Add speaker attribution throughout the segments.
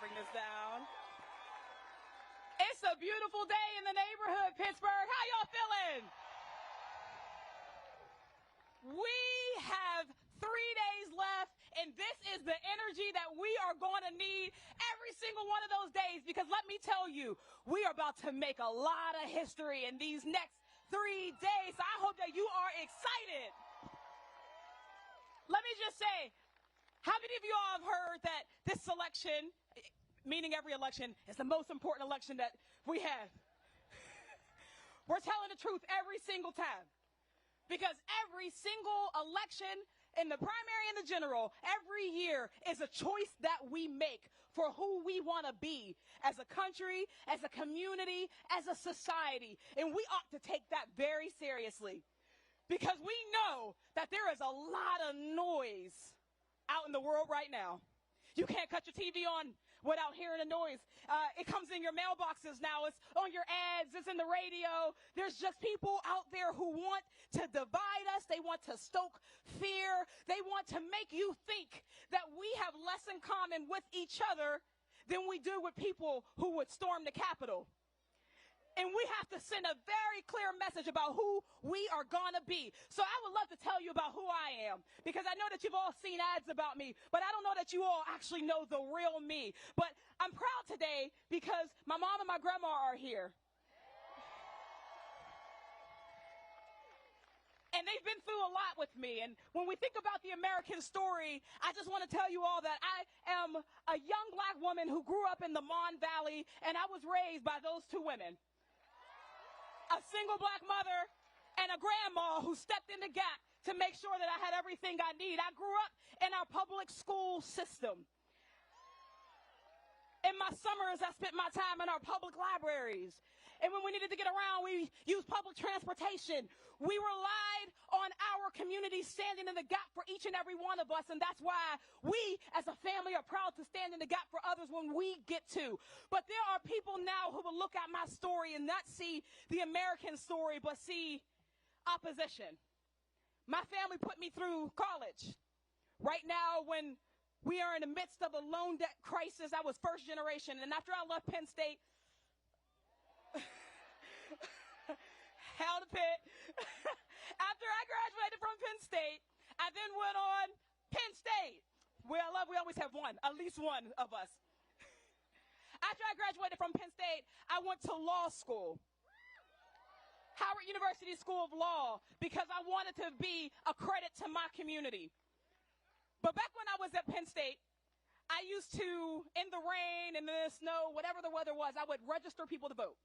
Speaker 1: bring this down. It's a beautiful day in the neighborhood, Pittsburgh. How y'all feeling? We have 3 days left, and this is the energy that we are going to need every single one of those days, because let me tell you, we are about to make a lot of history in these next 3 days. So I hope that you are excited. Let me just say, how many of you all have heard that this election, meaning every election, is the most important election that we have? We're telling the truth every single time. Because every single election, in the primary and the general, every year is a choice that we make for who we want to be as a country, as a community, as a society. And we ought to take that very seriously. Because we know that there is a lot of noise out in the world right now. You can't cut your TV on without hearing the noise. It comes in your mailboxes now. It's on your ads. It's in the radio. There's just people out there who want to divide us. They want to stoke fear. They want to make you think that we have less in common with each other than we do with people who would storm the Capitol. And we have to send a very clear message about who we are going to be. So I would love to tell you about who I am, because I know that you've all seen ads about me, but I don't know that you all actually know the real me. But I'm proud today because my mom and my grandma are here. And they've been through a lot with me. And when we think about the American story, I just want to tell you all that I am a young black woman who grew up in the Mon Valley, and I was raised by those two women. A single black mother and a grandma who stepped in the gap to make sure that I had everything I need. I grew up in our public school system. In my summers, I spent my time in our public libraries. And when we needed to get around, we used public transportation. We relied on our community standing in the gap for each and every one of us. And that's why we, as a family, are proud to stand in the gap for others when we get to. But there are people now who will look at my story and not see the American story, but see opposition. My family put me through college. Right now, when we are in the midst of a loan debt crisis, I was first generation. And after I left Penn State, hell to pit. After I graduated from Penn State, I then went on Penn State. We always have one, at least one of us. After I graduated from Penn State, I went to law school. Howard University School of Law, because I wanted to be a credit to my community. But back when I was at Penn State, I used to, in the rain, in the snow, whatever the weather was, I would register people to vote.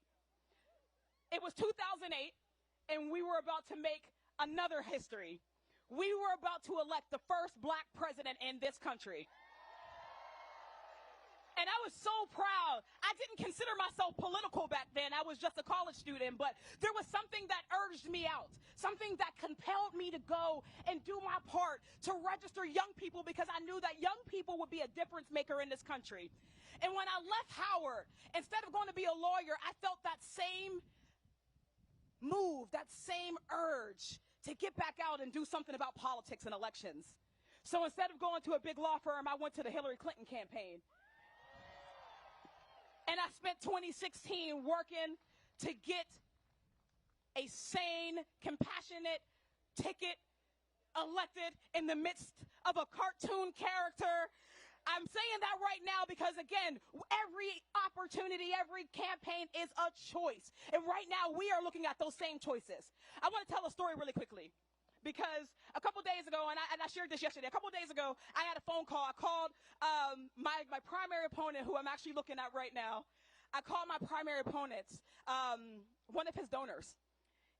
Speaker 1: It was 2008, and we were about to make another history. We were about to elect the first black president in this country. And I was so proud. I didn't consider myself political back then. I was just a college student, but there was something that urged me out, something that compelled me to go and do my part to register young people, because I knew that young people would be a difference maker in this country. And when I left Howard, instead of going to be a lawyer, I felt that same move, that same urge to get back out and do something about politics and elections. So instead of going to a big law firm, I went to the Hillary Clinton campaign. And I spent 2016 working to get a sane, compassionate ticket elected in the midst of a cartoon character. I'm saying that right now because, again, every opportunity, every campaign is a choice. And right now we are looking at those same choices. I want to tell a story really quickly. Because a couple days ago, and I shared this yesterday, a couple days ago, I had a phone call. I called my primary opponent, who I'm actually looking at right now. I called my primary opponent, one of his donors.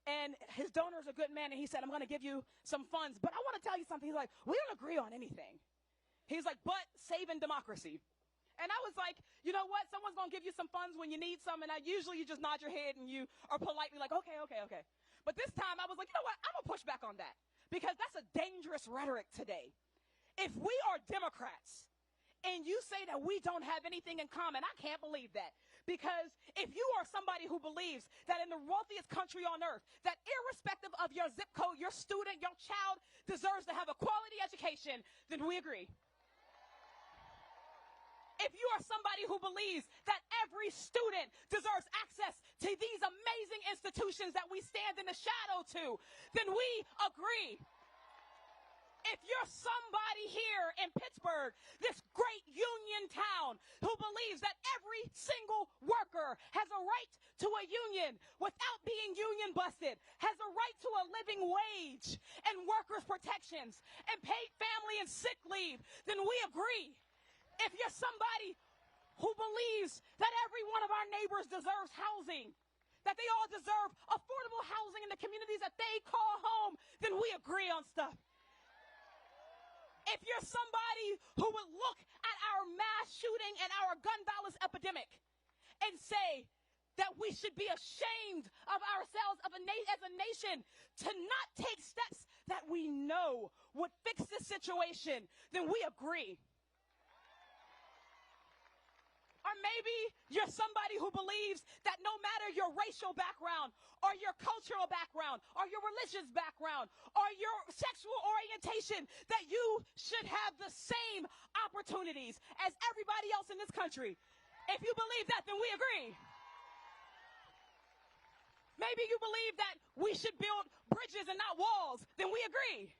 Speaker 1: And his donor's a good man, and he said, I'm going to give you some funds. But I want to tell you something. He's like, we don't agree on anything. He's like, but saving democracy. And I was like, you know what? Someone's going to give you some funds when you need some. And usually you just nod your head and you are politely like, okay. But this time I was like, you know what? I'm going to push back on that, because that's a dangerous rhetoric today. If we are Democrats and you say that we don't have anything in common, I can't believe that. Because if you are somebody who believes that in the wealthiest country on earth, that irrespective of your zip code, your student, your child deserves to have a quality education, then we agree. If you are somebody who believes that every student deserves access to these amazing institutions that we stand in the shadow to, then we agree. If you're somebody here in Pittsburgh, this great union town, who believes that every single worker has a right to a union without being union busted, has a right to a living wage and workers' protections and paid family and sick leave, then we agree. If you're somebody who believes that every one of our neighbors deserves housing, that they all deserve affordable housing in the communities that they call home, then we agree on stuff. If you're somebody who would look at our mass shooting and our gun violence epidemic and say that we should be ashamed of ourselves as a nation to not take steps that we know would fix this situation, then we agree. Or maybe you're somebody who believes that no matter your racial background or your cultural background or your religious background or your sexual orientation, that you should have the same opportunities as everybody else in this country. If you believe that, then we agree. Maybe you believe that we should build bridges and not walls, then we agree.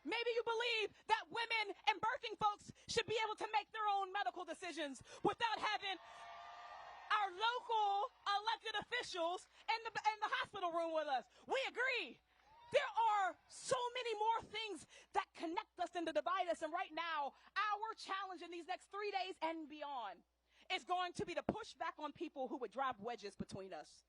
Speaker 1: Maybe you believe that women and birthing folks should be able to make their own medical decisions without having our local elected officials in the hospital room with us. We agree. There are so many more things that connect us and to divide us. And right now, our challenge in these next 3 days and beyond is going to be to push back on people who would drive wedges between us,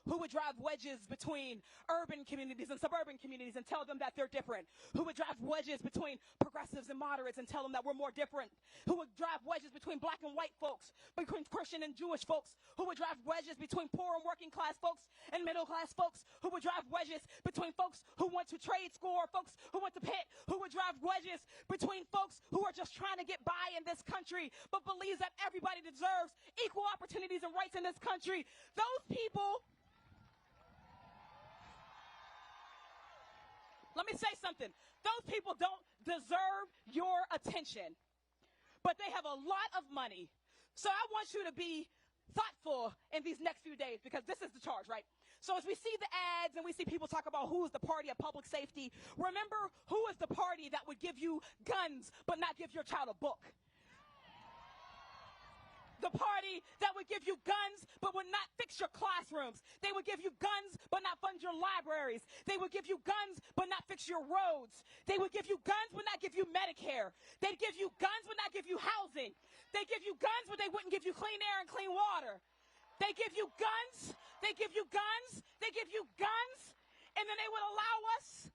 Speaker 1: who would drive wedges between urban communities and suburban communities and tell them that they're different, who would drive wedges between progressives and moderates and tell them that we're more different, who would drive wedges between black and white folks, between Christian and Jewish folks, who would drive wedges between poor and working class folks and middle class folks, who would drive wedges between folks who went to trade school or folks who went to Pitt, who would drive wedges between folks who are just trying to get by in this country but believes that everybody deserves equal opportunities and rights in this country. Those people... Let me say something. Those people don't deserve your attention, but they have a lot of money. So I want you to be thoughtful in these next few days, because this is the charge, right? So as we see the ads and we see people talk about who is the party of public safety, remember who is the party that would give you guns but not give your child a book. The party that would give you guns but would not fix your classrooms. They would give you guns but not fund your libraries. They would give you guns but not fix your roads. They would give you guns but not give you Medicare. They'd give you guns but not give you housing. They give you guns but they wouldn't give you clean air and clean water. They give you guns. They give you guns. They give you guns. And then they would allow us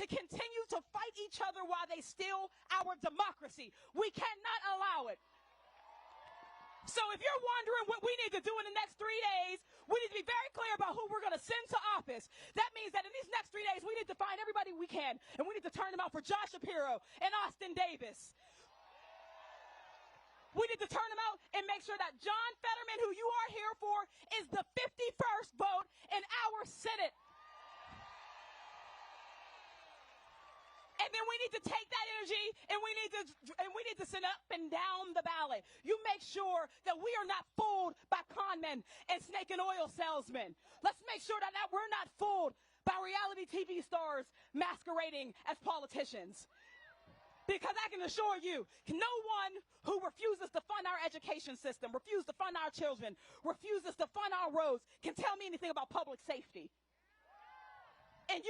Speaker 1: to continue to fight each other while they steal our democracy. We cannot allow it. So if you're wondering what we need to do in the next 3 days, we need to be very clear about who we're going to send to office. That means that in these next 3 days, we need to find everybody we can, and we need to turn them out for Josh Shapiro and Austin Davis. We need to turn them out and make sure that John Fetterman, who you are here for, is the 51st vote in our Senate. And then we need to take that energy and we need to send up and down the ballot. You make sure that we are not fooled by con men and snake and oil salesmen. Let's make sure that we're not fooled by reality TV stars masquerading as politicians. Because I can assure you, no one who refuses to fund our education system, refuses to fund our children, refuses to fund our roads, can tell me anything about public safety. And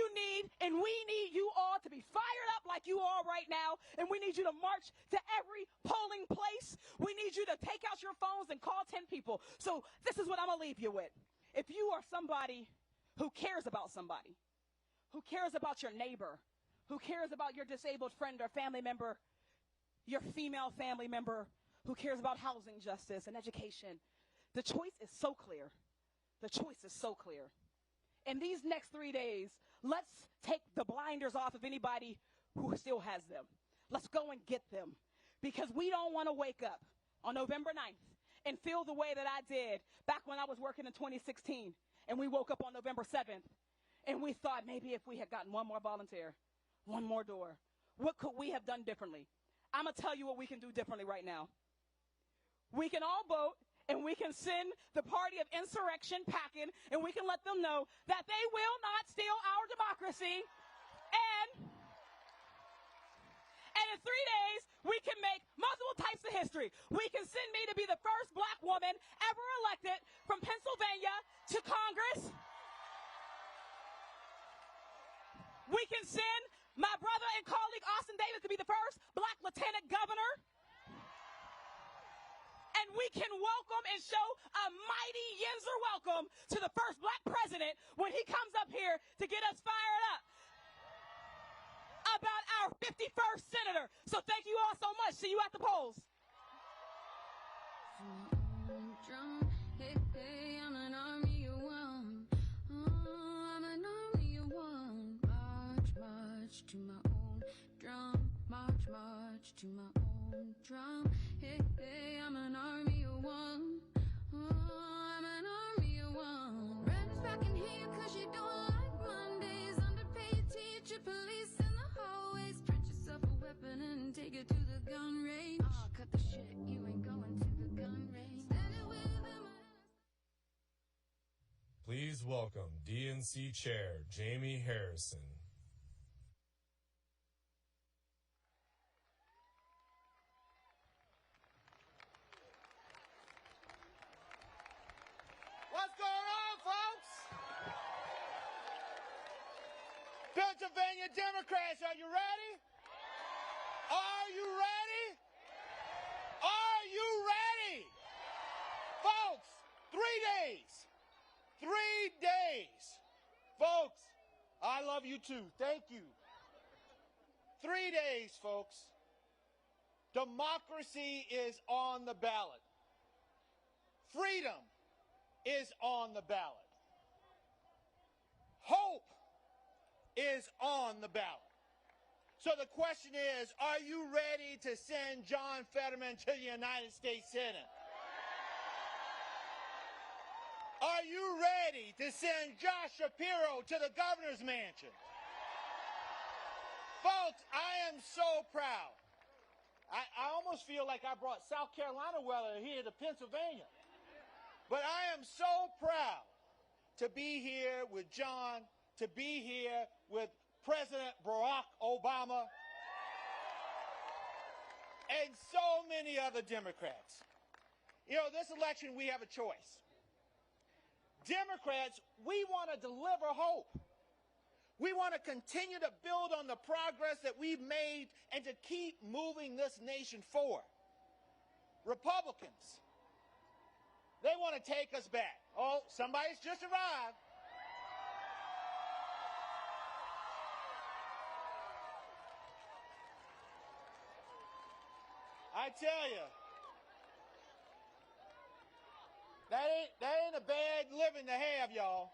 Speaker 1: we need you all to be fired up like you are right now. And we need you to march to every polling place. We need you to take out your phones and call 10 people. So this is what I'm going to leave you with. If you are somebody who cares about somebody, who cares about your neighbor, who cares about your disabled friend or family member, your female family member, who cares about housing justice and education, the choice is so clear. The choice is so clear. In these next 3 days, let's take the blinders off of anybody who still has them. Let's go and get them. Because we don't want to wake up on November 9th and feel the way that I did back when I was working in 2016. And we woke up on November 7th and we thought maybe if we had gotten one more volunteer, one more door, what could we have done differently? I'm going to tell you what we can do differently right now. We can all vote, and we can send the party of insurrection packing, and we can let them know that they will not steal our democracy. And in 3 days, we can make multiple types of history. We can send me to be the first black woman ever elected from Pennsylvania to Congress. We can send my brother and colleague Austin Davis to be the first black lieutenant governor. And we can welcome and show a mighty Yinzer welcome to the first black president when he comes up here to get us fired up about our 51st senator. So thank you all so much. See you at the polls.
Speaker 2: Hey, hey, I'm an army of one. Oh, I'm an army of one. March, march to my own drum. March, march to my own drum. Hey, hey, I'm an army of one. Oh, I'm an army of one. Riders back in here 'cause you don't like Mondays. Underpaid teacher, police in the hallways. Print yourself a weapon and take it to the gun range. Oh, cut the shit, you ain't going to the gun range. Standing with him.
Speaker 3: Please welcome DNC Chair Jaime Harrison.
Speaker 4: What's going on, folks? Pennsylvania Democrats, are you ready? Are you ready? Are you ready? Folks, 3 days. 3 days. Folks, I love you too. Thank you. 3 days, folks. Democracy is on the ballot. Freedom is on the ballot. Hope is on the ballot. So the question is, are you ready to send John Fetterman to the United States Senate? Are you ready to send Josh Shapiro to the governor's mansion? Folks, I am so proud. I almost feel like I brought South Carolina weather here to Pennsylvania. But I am so proud to be here with John, to be here with President Barack Obama, and so many other Democrats. You know, this election, we have a choice. Democrats, we want to deliver hope. We want to continue to build on the progress that we've made and to keep moving this nation forward. Republicans, they want to take us back. Oh, somebody's just arrived. I tell you, that ain't a bad living to have, y'all.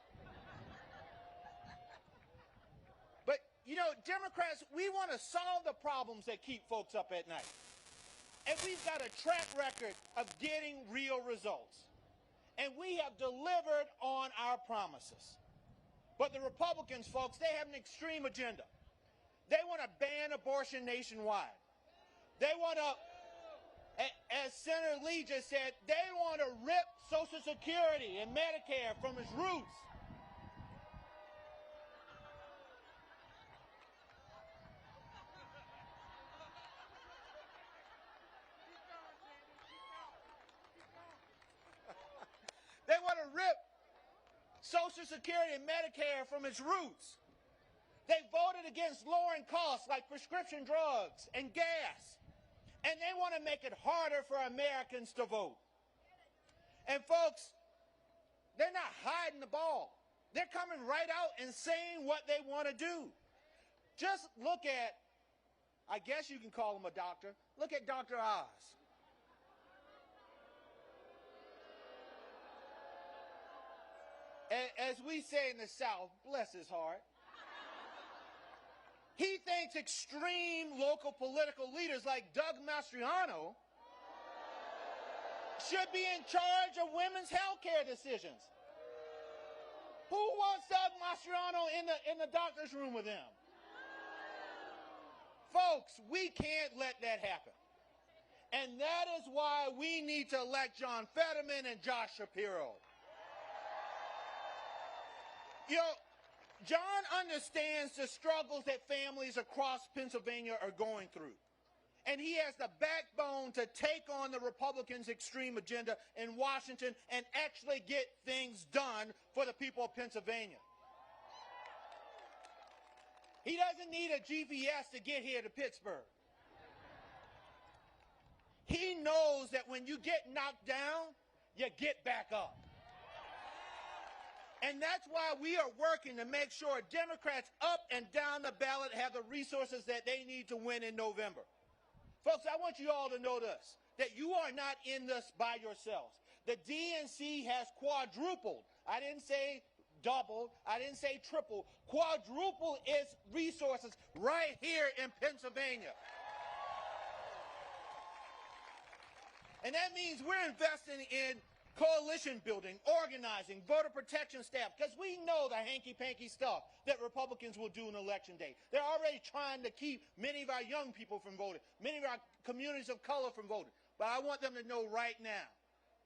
Speaker 4: But, you know, Democrats, we want to solve the problems that keep folks up at night. And we've got a track record of getting real results. And we have delivered on our promises. But the Republicans, folks, they have an extreme agenda. They want to ban abortion nationwide. They want to, as Senator Lee just said, they want to rip Social Security and Medicare from its roots. They want to rip Social Security and Medicare from its roots. They voted against lowering costs like prescription drugs and gas. And they want to make it harder for Americans to vote. And folks, they're not hiding the ball. They're coming right out and saying what they want to do. Just look at, I guess you can call him a doctor, look at Dr. Oz. As we say in the South, bless his heart, he thinks extreme local political leaders like Doug Mastriano should be in charge of women's health care decisions. Who wants Doug Mastriano in the doctor's room with him? Folks, we can't let that happen. And that is why we need to elect John Fetterman and Josh Shapiro. You know, John understands the struggles that families across Pennsylvania are going through. And he has the backbone to take on the Republicans' extreme agenda in Washington and actually get things done for the people of Pennsylvania. He doesn't need a GPS to get here to Pittsburgh. He knows that when you get knocked down, you get back up. And that's why we are working to make sure Democrats up and down the ballot have the resources that they need to win in November. Folks, I want you all to know this, that you are not in this by yourselves. The DNC has quadrupled. I didn't say doubled. I didn't say triple. Quadruple its resources right here in Pennsylvania. And that means we're investing in coalition building, organizing, voter protection staff, because we know the hanky-panky stuff that Republicans will do on Election Day. They're already trying to keep many of our young people from voting, many of our communities of color from voting. But I want them to know right now,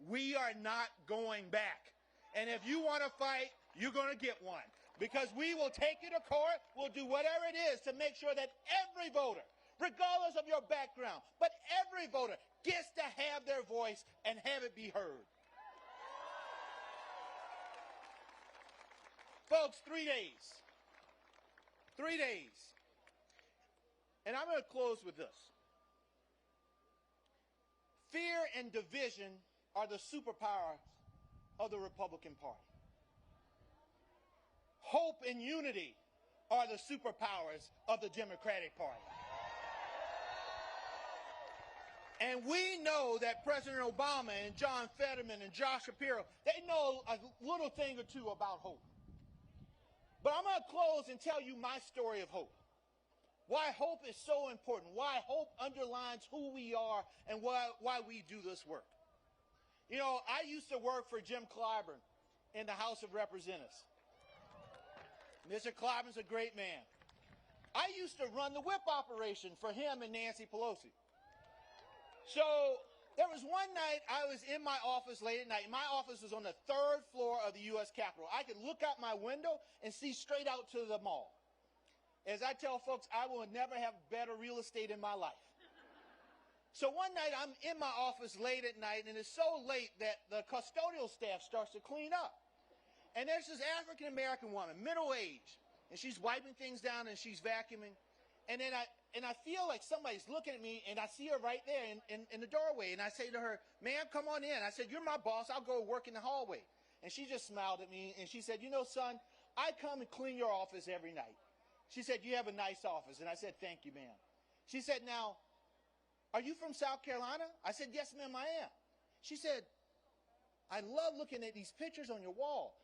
Speaker 4: we are not going back. And if you want to fight, you're going to get one. Because we will take you to court, we'll do whatever it is to make sure that every voter, regardless of your background, but every voter gets to have their voice and have it be heard. Folks, 3 days. 3 days. And I'm going to close with this. Fear and division are the superpowers of the Republican Party. Hope and unity are the superpowers of the Democratic Party. And we know that President Obama and John Fetterman and Josh Shapiro, they know a little thing or two about hope. But I'm going to close and tell you my story of hope. Why hope is so important. Why hope underlines who we are and why we do this work. You know, I used to work for Jim Clyburn in the House of Representatives. Mr. Clyburn's a great man. I used to run the whip operation for him and Nancy Pelosi. So there was one night I was in my office late at night. My office was on the 3rd floor of the U.S. Capitol. I could look out my window and see straight out to the mall. As I tell folks, I will never have better real estate in my life. So one night I'm in my office late at night, and it's so late that the custodial staff starts to clean up. And there's this African-American woman, middle-aged, and she's wiping things down and she's vacuuming. And then I feel like somebody's looking at me, and I see her right there in the doorway. And I say to her, "Ma'am, come on in." I said, "You're my boss. I'll go work in the hallway." And she just smiled at me, and she said, "You know, son, I come and clean your office every night." She said, "You have a nice office." And I said, "Thank you, ma'am." She said, "Now, are you from South Carolina?" I said, "Yes, ma'am, I am." She said, "I love looking at these pictures on your wall.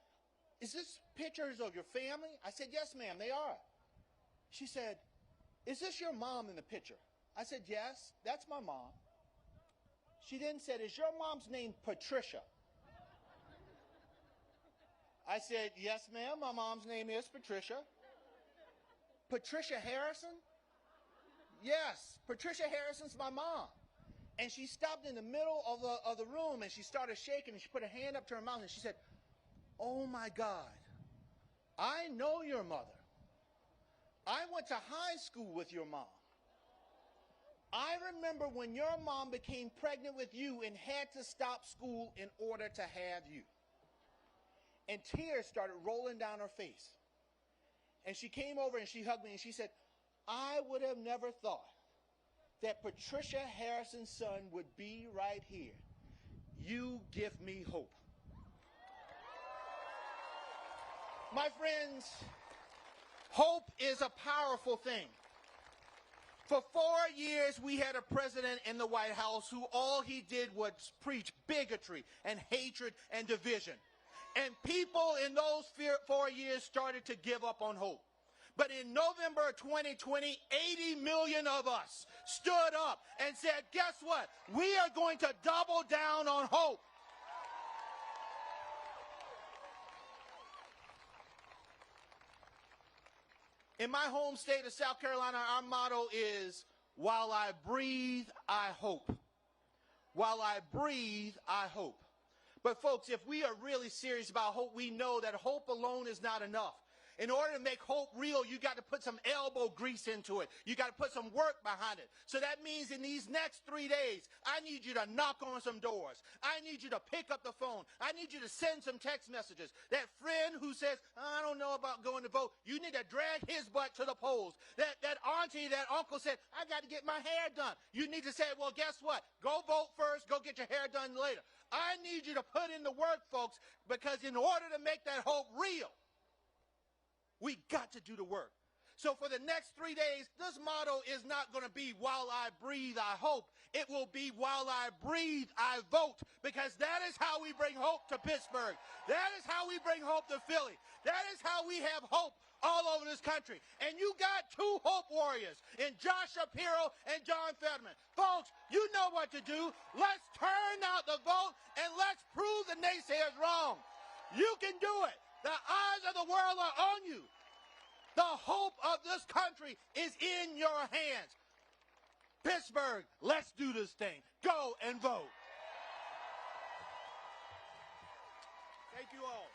Speaker 4: Is this pictures of your family?" I said, "Yes, ma'am, they are." She said, "Is this your mom in the picture?" I said, "Yes, that's my mom." She then said, "Is your mom's name Patricia?" I said, "Yes, ma'am, my mom's name is Patricia." "Patricia Harrison?" "Yes, Patricia Harrison's my mom." And she stopped in the middle of the room, and she started shaking, and she put her hand up to her mouth, and she said, "Oh, my God, I know your mother. I went to high school with your mom. I remember when your mom became pregnant with you and had to stop school in order to have you." And tears started rolling down her face. And she came over and she hugged me and she said, "I would have never thought that Patricia Harrison's son would be right here. You give me hope." My friends, hope is a powerful thing. For 4 years, we had a president in the White House who all he did was preach bigotry and hatred and division. And people in those 4 years started to give up on hope. But in November 2020, 80 million of us stood up and said, guess what? We are going to double down on hope. In my home state of South Carolina, our motto is, while I breathe, I hope. While I breathe, I hope. But folks, if we are really serious about hope, we know that hope alone is not enough. In order to make hope real, you got to put some elbow grease into it. You got to put some work behind it. So that means in these next 3 days, I need you to knock on some doors. I need you to pick up the phone. I need you to send some text messages. That friend who says, I don't know about going to vote, you need to drag his butt to the polls. That auntie, that uncle said, I got to get my hair done. You need to say, well, guess what? Go vote first. Go get your hair done later. I need you to put in the work, folks, because in order to make that hope real, we got to do the work. So for the next 3 days, this motto is not going to be, while I breathe, I hope. It will be, while I breathe, I vote. Because that is how we bring hope to Pittsburgh. That is how we bring hope to Philly. That is how we have hope all over this country. And you got two hope warriors in Josh Shapiro and John Fetterman. Folks, you know what to do. Let's turn out the vote and let's prove the naysayers wrong. You can do it. The eyes of the world are on you. The hope of this country is in your hands. Pittsburgh, let's do this thing. Go and vote. Thank you all.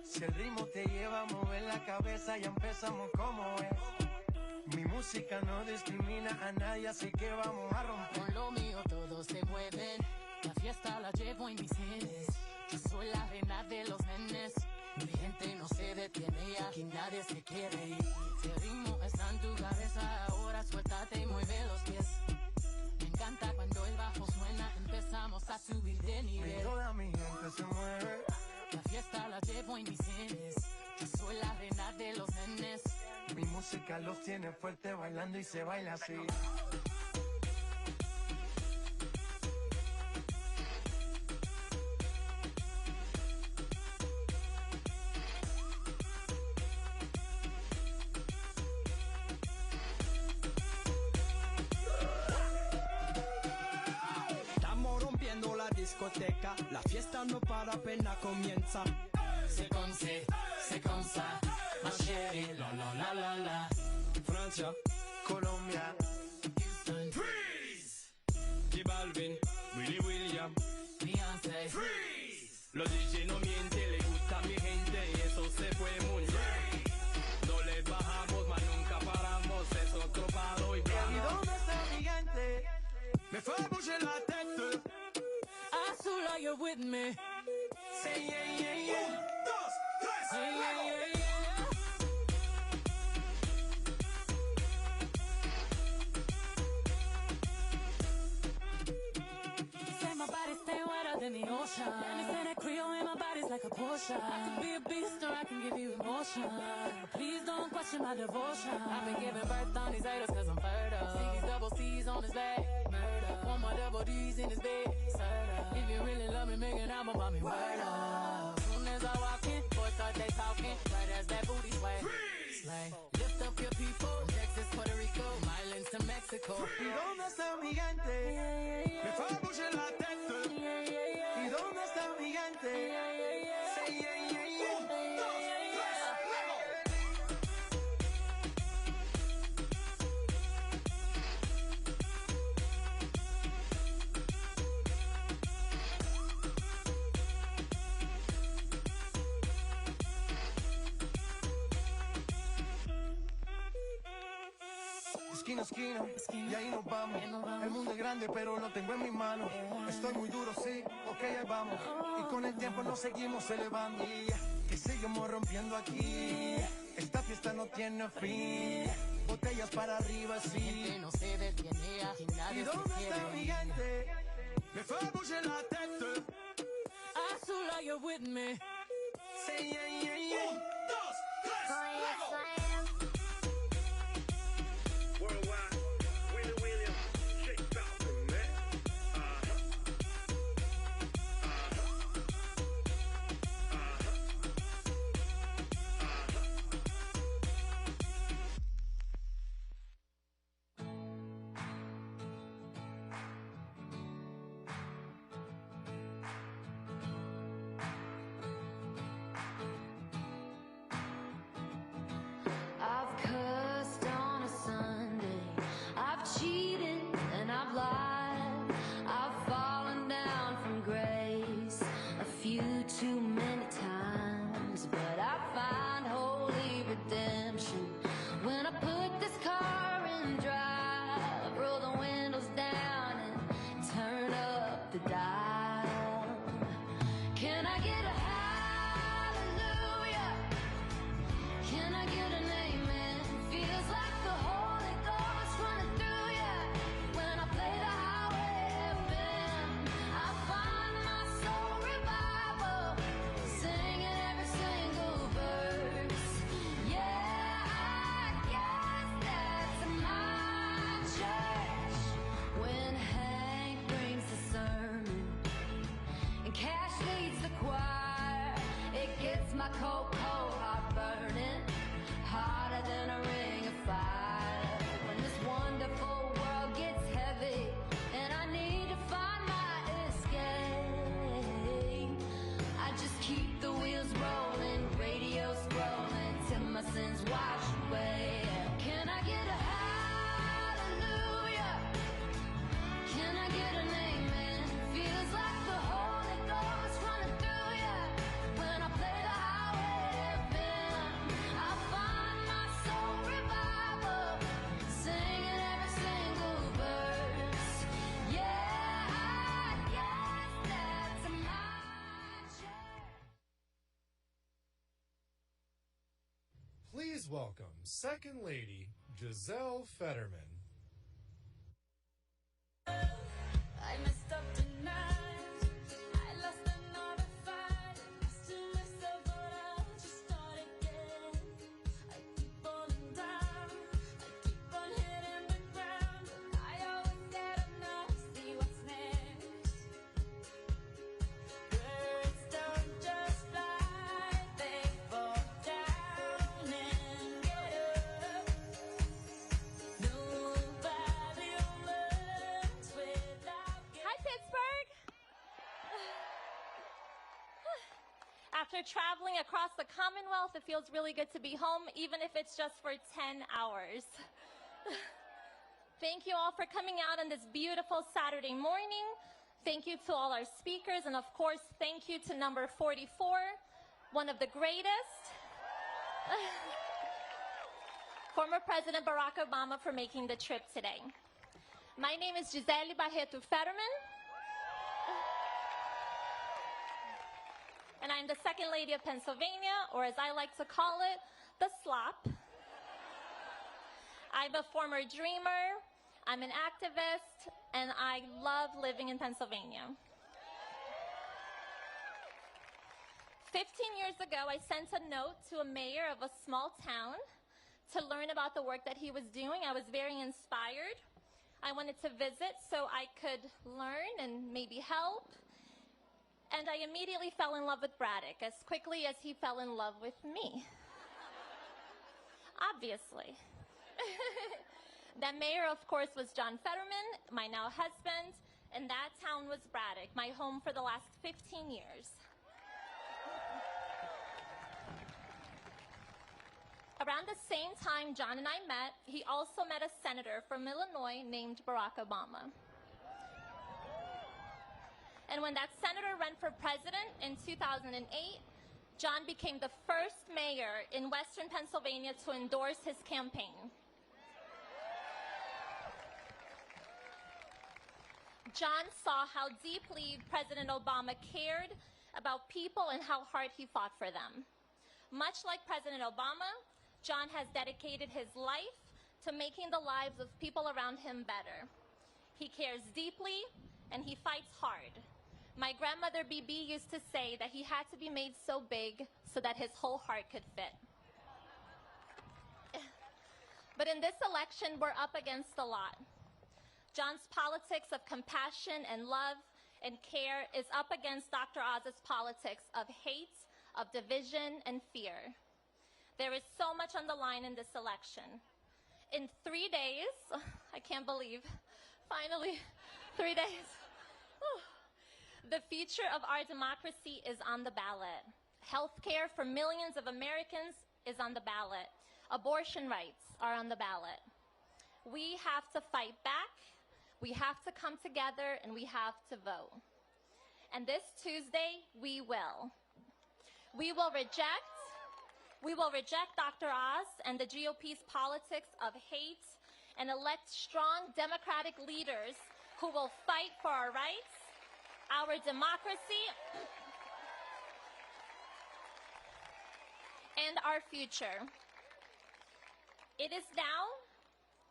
Speaker 5: Si el ritmo te lleva a mover la cabeza, ya empezamos como es. Mi música no discrimina a nadie, así que vamos a romper.
Speaker 6: Con lo mío todos se mueven, la fiesta la llevo en mis genes. Yo soy la reina de los nenes, mi gente no se detiene y aquí nadie se quiere ir. Si el ritmo está en tu cabeza, ahora suéltate y mueve los pies. Me encanta cuando el bajo suena, empezamos a subir de nivel.
Speaker 5: Toda mi gente se mueve.
Speaker 6: La fiesta la llevo en mis genes. Yo soy la reina de los nenes.
Speaker 5: Mi música los tiene fuerte bailando y se baila así.
Speaker 7: Estamos rompiendo la discoteca, la fiesta no para, apenas comienza.
Speaker 6: C'est comme ça, ma chérie, la la la la la.
Speaker 7: Francia,
Speaker 5: Colombia,
Speaker 6: Houston,
Speaker 7: freeze. J Balvin, Willy William,
Speaker 6: Beyoncé,
Speaker 7: freeze. Los DJ no mienten, le gusta a mi gente y eso se fue muy bien. No les bajamos, mas nunca paramos, es otro palo y
Speaker 5: ¿y
Speaker 7: plano.
Speaker 5: dónde está mi gente?
Speaker 7: Me fait bouger la tête.
Speaker 6: Azul, are you with me?
Speaker 7: Say yeah, yeah, yeah.
Speaker 6: Yeah, yeah, yeah, yeah. Say my body stay wetter than the ocean. And they say that Creole in my body's like a Porsche. I can be a beast or I can give you emotion. But please don't question my devotion. I've been giving birth on these haters cause I'm fertile. See these double C's on his back. Murder. One more double D's in his bed. If you really love me, make an album about me. Word up. Soon as I walk in, boys start they talking. Right as that booty sway. Slay. Lift up your people. Texas, Puerto Rico, Islands to Mexico.
Speaker 5: ¿Y dónde está mi gente?
Speaker 7: Me fait bouger la tête.
Speaker 5: ¿Y dónde está mi gente? Say yeah, yeah, yeah. Esquina a esquina, y ahí nos vamos. El mundo es grande, pero lo tengo en mis manos. Estoy muy duro, sí, ok, ahí vamos. Y con el tiempo nos seguimos elevando. Y seguimos rompiendo aquí. Esta fiesta no tiene fin. Botellas para arriba,
Speaker 6: Mi gente
Speaker 5: sí.
Speaker 6: no se detiene, aquí
Speaker 5: ¿Y
Speaker 6: nadie se
Speaker 5: dónde está mi
Speaker 6: quiere.
Speaker 5: gente?
Speaker 7: Me fait bouger la tête.
Speaker 6: Azul, are you with me?
Speaker 5: Say yeah, yeah, yeah.
Speaker 8: Worldwide, Willie William, Shake Falcon, man.
Speaker 2: cold, cold, heart burning, hotter than a ring of fire. When this wonderful world gets heavy and I need to find my escape, I just keep the wheels rolling, radio scrolling till my sins wash away. Can I get a hallelujah? Can I get an amen? Feels like the Holy Ghost running through ya. When I play the highway FM, I find my soul revival, singing every single verse. Yeah, I guess that's my church.
Speaker 3: Please welcome Second Lady Giselle Fetterman.
Speaker 6: I messed up tonight. I lost another fight. Lost to myself, but I'll just start again. I keep falling down. I keep on hitting the ground. I always get enough. See what's next. Birds don't just fly, they fall down and get up. Nobody learns without
Speaker 9: Hi, Pittsburgh. After traveling across the Commonwealth, it feels really good to be home, even if it's just for 10 hours. Thank you all for coming out on this beautiful Saturday morning. Thank you to all our speakers, and of course, thank you to number 44, one of the greatest, former President Barack Obama, for making the trip today. My name is Giselle Fetterman, and I'm the Second Lady of Pennsylvania, or as I like to call it, the slop. I'm a former dreamer, I'm an activist, and I love living in Pennsylvania. 15 years ago, I sent a note to a mayor of a small town to learn about the work that he was doing. I was very inspired. I wanted to visit so I could learn and maybe help. And I immediately fell in love with Braddock as quickly as he fell in love with me. Obviously. That mayor, of course, was John Fetterman, my now husband, and that town was Braddock, my home for the last 15 years. Around the same time John and I met, he also met a senator from Illinois named Barack Obama. And when that senator ran for president in 2008, John became the first mayor in Western Pennsylvania to endorse his campaign. John saw how deeply President Obama cared about people and how hard he fought for them. Much like President Obama, John has dedicated his life to making the lives of people around him better. He cares deeply and he fights hard. My grandmother BB used to say that he had to be made so big so that his whole heart could fit. But in this election, we're up against a lot. John's politics of compassion and love and care is up against Dr. Oz's politics of hate, of division, and fear. There is so much on the line in this election. In 3 days, I can't believe, finally, 3 days, the future of our democracy is on the ballot. Healthcare for millions of Americans is on the ballot. Abortion rights are on the ballot. We have to fight back, we have to come together, and we have to vote. And this Tuesday, we will. We will reject Dr. Oz and the GOP's politics of hate and elect strong Democratic leaders who will fight for our rights, our democracy, and our future. It is now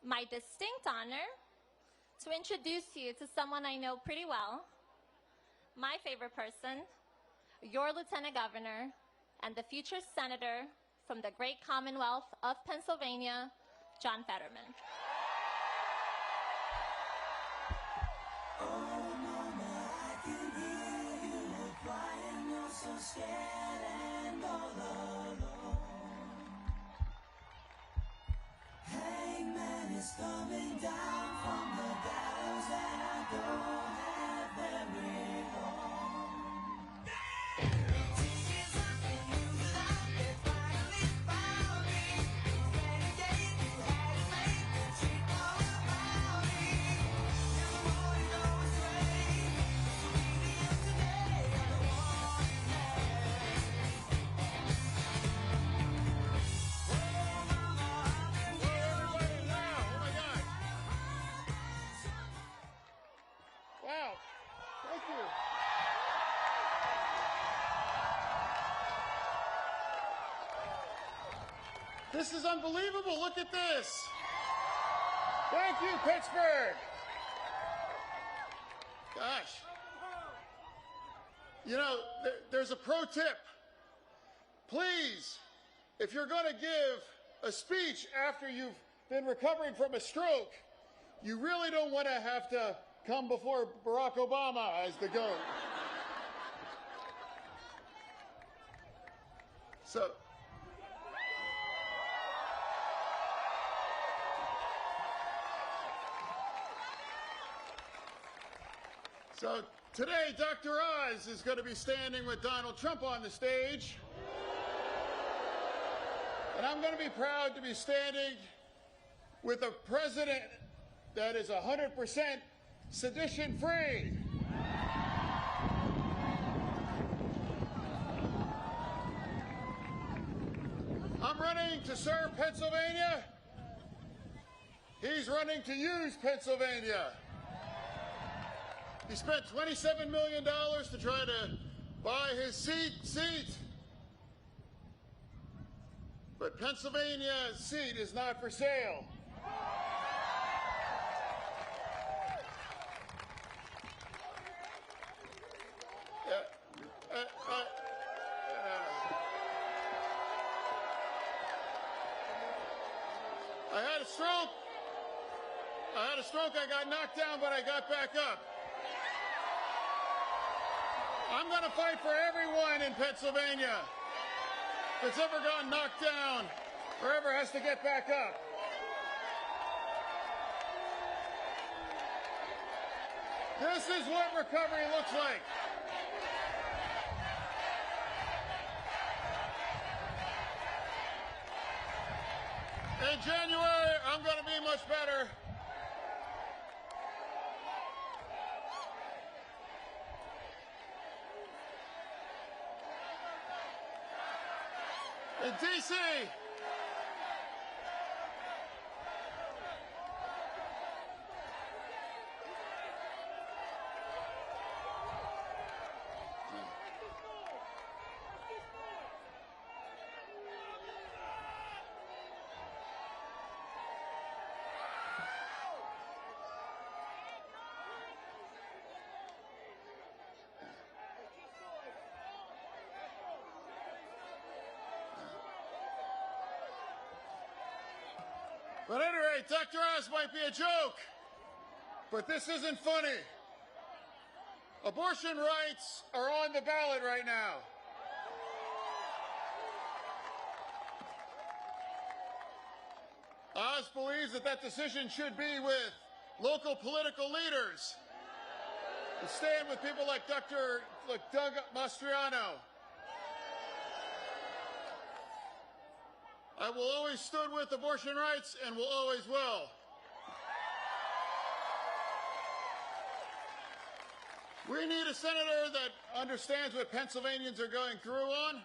Speaker 9: my distinct honor to introduce you to someone I know pretty well, my favorite person, your Lieutenant Governor, and the future Senator from the great Commonwealth of Pennsylvania, John Fetterman.
Speaker 5: Oh, mama, I can hear you crying, you're so scared and all alone. Hangman is coming down from the gallows, and I don't have very long. Tears up and you love, they finally found me. Renegade, you had to make the cheat all about me. Never want to go astray, so maybe of today, I don't want you there.
Speaker 4: Wow. Thank you. This is unbelievable. Look at this. Thank you, Pittsburgh. Gosh. You know, there's a pro tip. Please, if you're going to give a speech after you've been recovering from a stroke, you really don't want to have to come before Barack Obama as the GOAT. So today, Dr. Oz is going to be standing with Donald Trump on the stage. And I'm going to be proud to be standing with a president that is 100% sedition-free. I'm running to serve Pennsylvania. He's running to use Pennsylvania. He spent $27 million to try to buy his seat. But Pennsylvania's seat is not for sale. I had a stroke. I got knocked down, but I got back up. I'm going to fight for everyone in Pennsylvania that's ever gotten knocked down or ever has to get back up. This is what recovery looks like. In January, I'm going to be much better. In D.C., but at any rate, Dr. Oz might be a joke, but this isn't funny. Abortion rights are on the ballot right now. Oz believes that decision should be with local political leaders and stand with people like Doug Mastriano. I will always stood with abortion rights and will always will. We need a senator that understands what Pennsylvanians are going through on.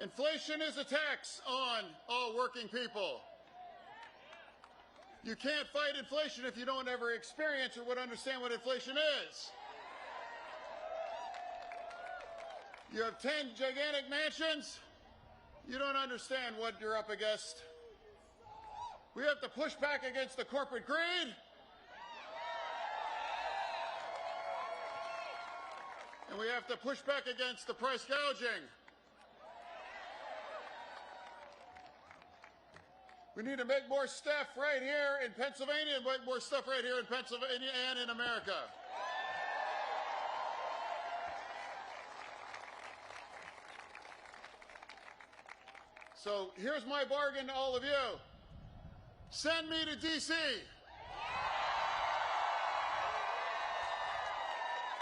Speaker 4: Inflation is a tax on all working people. You can't fight inflation if you don't ever experience or would understand what inflation is. You have 10 gigantic mansions. You don't understand what you're up against. We have to push back against the corporate greed. And we have to push back against the price gouging. We need to make more stuff right here in Pennsylvania and make more stuff right here in Pennsylvania and in America.
Speaker 10: So here's my bargain to all of you. Send me to D.C.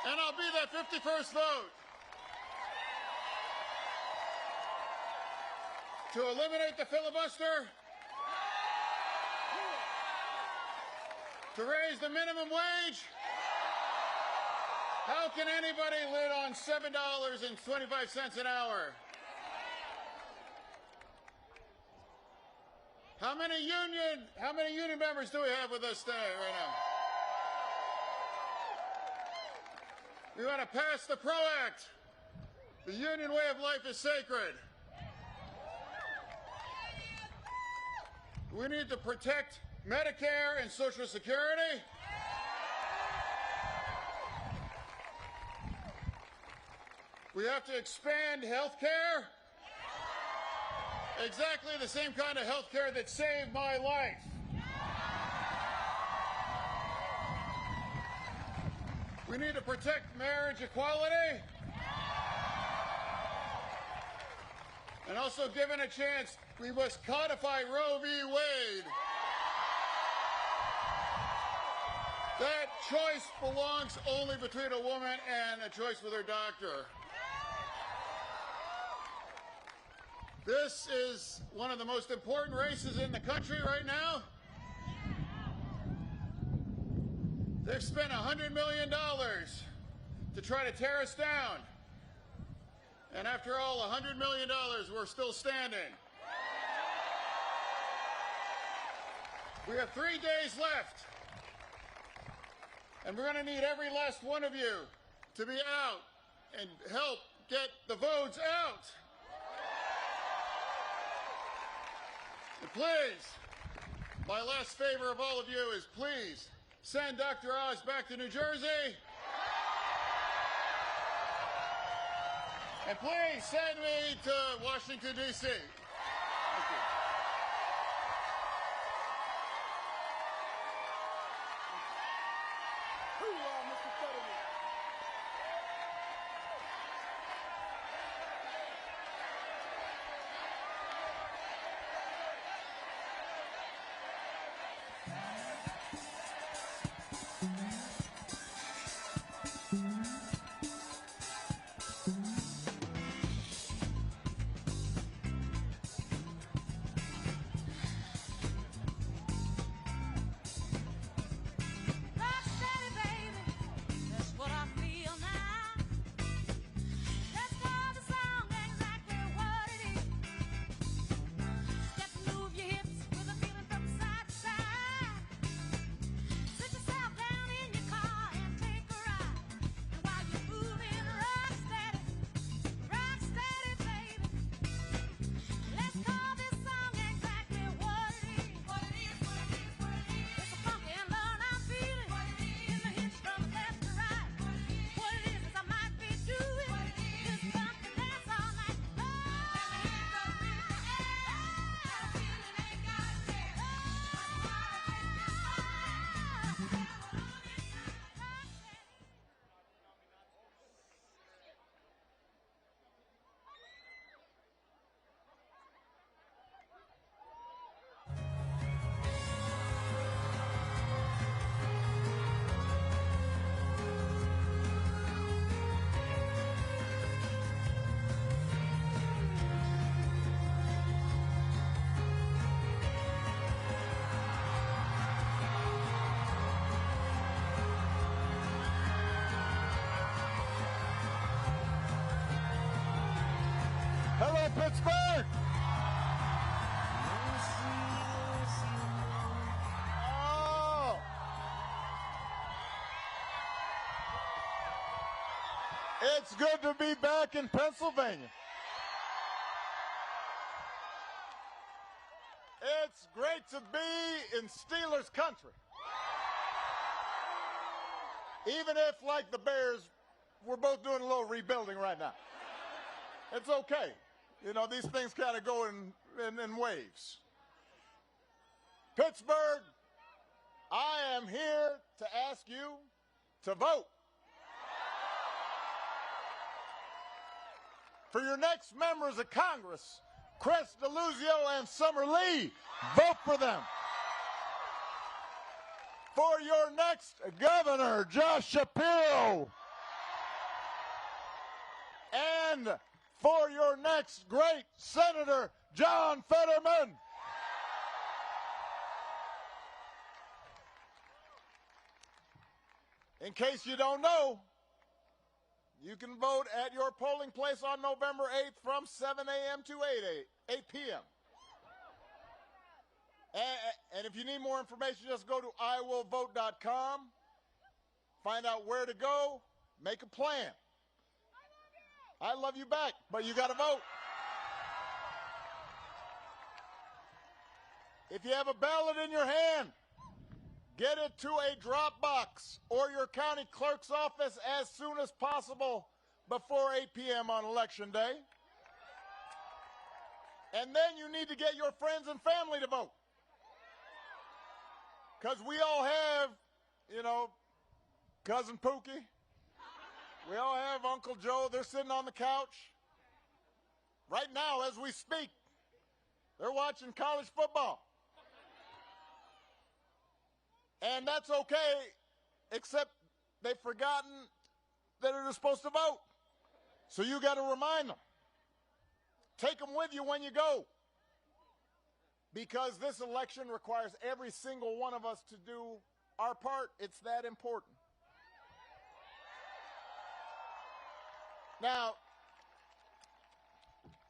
Speaker 10: and I'll be that 51st vote to eliminate the filibuster, to raise the minimum wage. How can anybody live on $7.25 an hour? How many union members do we have with us today right now? We want to pass the PRO Act. The union way of life is sacred. We need to protect Medicare and Social Security. We have to expand health care. Exactly the same kind of health care that saved my life. We need to protect marriage equality. And also, given a chance, we must codify Roe v. Wade. That choice belongs only between a woman and a choice with her doctor. This is one of the most important races in the country right now. They've spent $100 million to try to tear us down. And after all, $100 million, we're still standing. We have 3 days left. And we're going to need every last one of you to be out and help get the votes out. And please, my last favor of all of you is please send Dr. Oz back to New Jersey. And please send me to Washington, D.C. Thank you. Mr. Fetterman. Hello, Pittsburgh! Oh! It's good to be back in Pennsylvania. It's great to be in Steelers country. Even if, like the Bears, we're both doing a little rebuilding right now. It's okay. You know, these things kind of go in waves. Pittsburgh, I am here to ask you to vote for your next members of Congress. Chris DeLuzio and Summer Lee. Vote for them. For your next governor, Josh Shapiro. And for your next great senator, John Fetterman. In case you don't know, you can vote at your polling place on November 8th from 7 a.m. to 8 p.m. And if you need more information, just go to iwillvote.com, find out where to go, make a plan. I love you back, but you got to vote. If you have a ballot in your hand, get it to a drop box or your county clerk's office as soon as possible before 8 p.m. on Election Day. And then you need to get your friends and family to vote. Because we all have, Cousin Pookie. We all have Uncle Joe. They're sitting on the couch. Right now, as we speak, they're watching college football. And that's okay, except they've forgotten that they're supposed to vote. So you got to remind them. Take them with you when you go. Because this election requires every single one of us to do our part. It's that important. Now,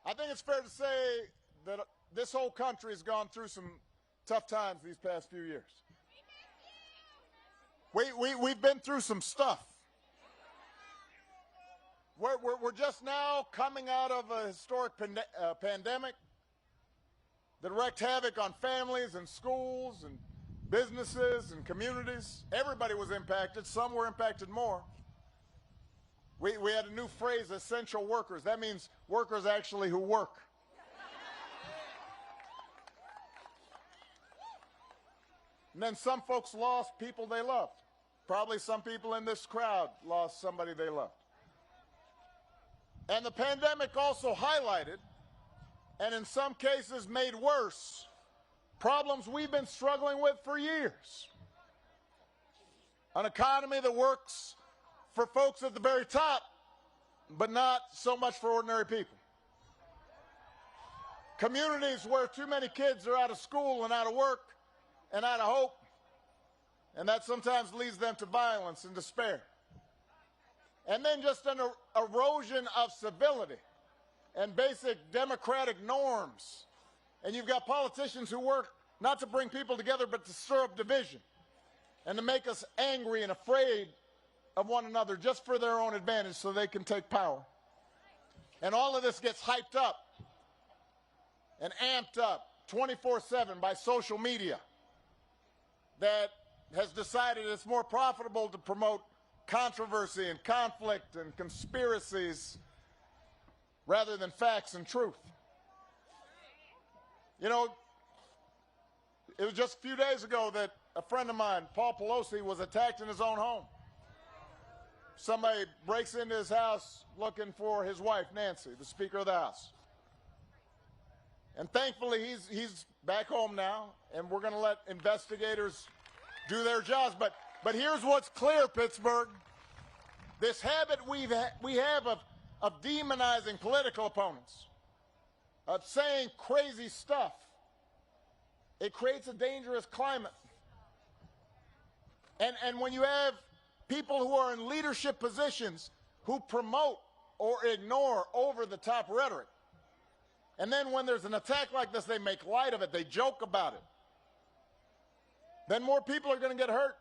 Speaker 10: I think it's fair to say that this whole country has gone through some tough times these past few years. We've been through some stuff. We're just now coming out of a historic pandemic that wreaked havoc on families and schools and businesses and communities. Everybody was impacted. Some were impacted more. We had a new phrase, essential workers. That means workers actually who work. And then some folks lost people they loved. Probably some people in this crowd lost somebody they loved. And the pandemic also highlighted, and in some cases made worse, problems we've been struggling with for years. An economy that works for folks at the very top, but not so much for ordinary people. Communities where too many kids are out of school and out of work and out of hope, and that sometimes leads them to violence and despair. And then just an erosion of civility and basic democratic norms. And you've got politicians who work not to bring people together, but to stir up division and to make us angry and afraid of one another just for their own advantage so they can take power. And all of this gets hyped up and amped up 24/7 by social media that has decided it's more profitable to promote controversy and conflict and conspiracies rather than facts and truth. You know, it was just a few days ago that a friend of mine, Paul Pelosi, was attacked in his own home. Somebody breaks into his house looking for his wife, Nancy, the Speaker of the House. And thankfully, he's back home now, and we're going to let investigators do their jobs. But here's what's clear, Pittsburgh. This habit we have of demonizing political opponents, of saying crazy stuff, it creates a dangerous climate. And when you have people who are in leadership positions who promote or ignore over-the-top rhetoric, and then when there's an attack like this, they make light of it, they joke about it, then more people are going to get hurt.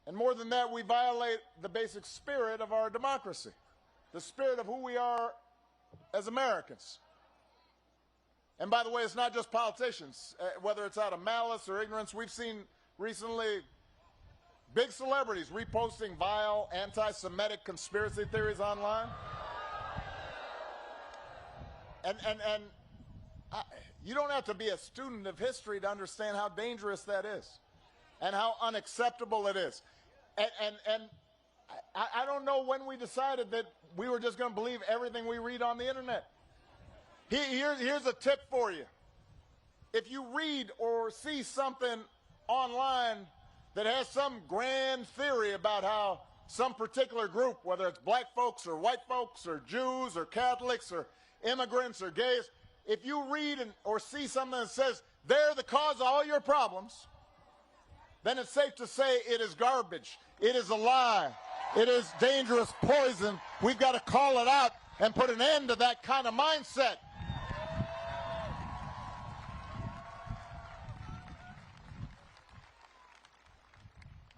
Speaker 10: And more than that, we violate the basic spirit of our democracy, the spirit of who we are as Americans. And by the way, it's not just politicians, whether it's out of malice or ignorance. We've seen recently big celebrities reposting vile anti-Semitic conspiracy theories online. And you don't have to be a student of history to understand how dangerous that is and how unacceptable it is. And I don't know when we decided that we were just going to believe everything we read on the internet. Here's a tip for you. If you read or see something online that has some grand theory about how some particular group, whether it's black folks or white folks or Jews or Catholics or immigrants or gays, if you read or see something that says they're the cause of all your problems, then it's safe to say it is garbage. It is a lie. It is dangerous poison. We've got to call it out and put an end to that kind of mindset.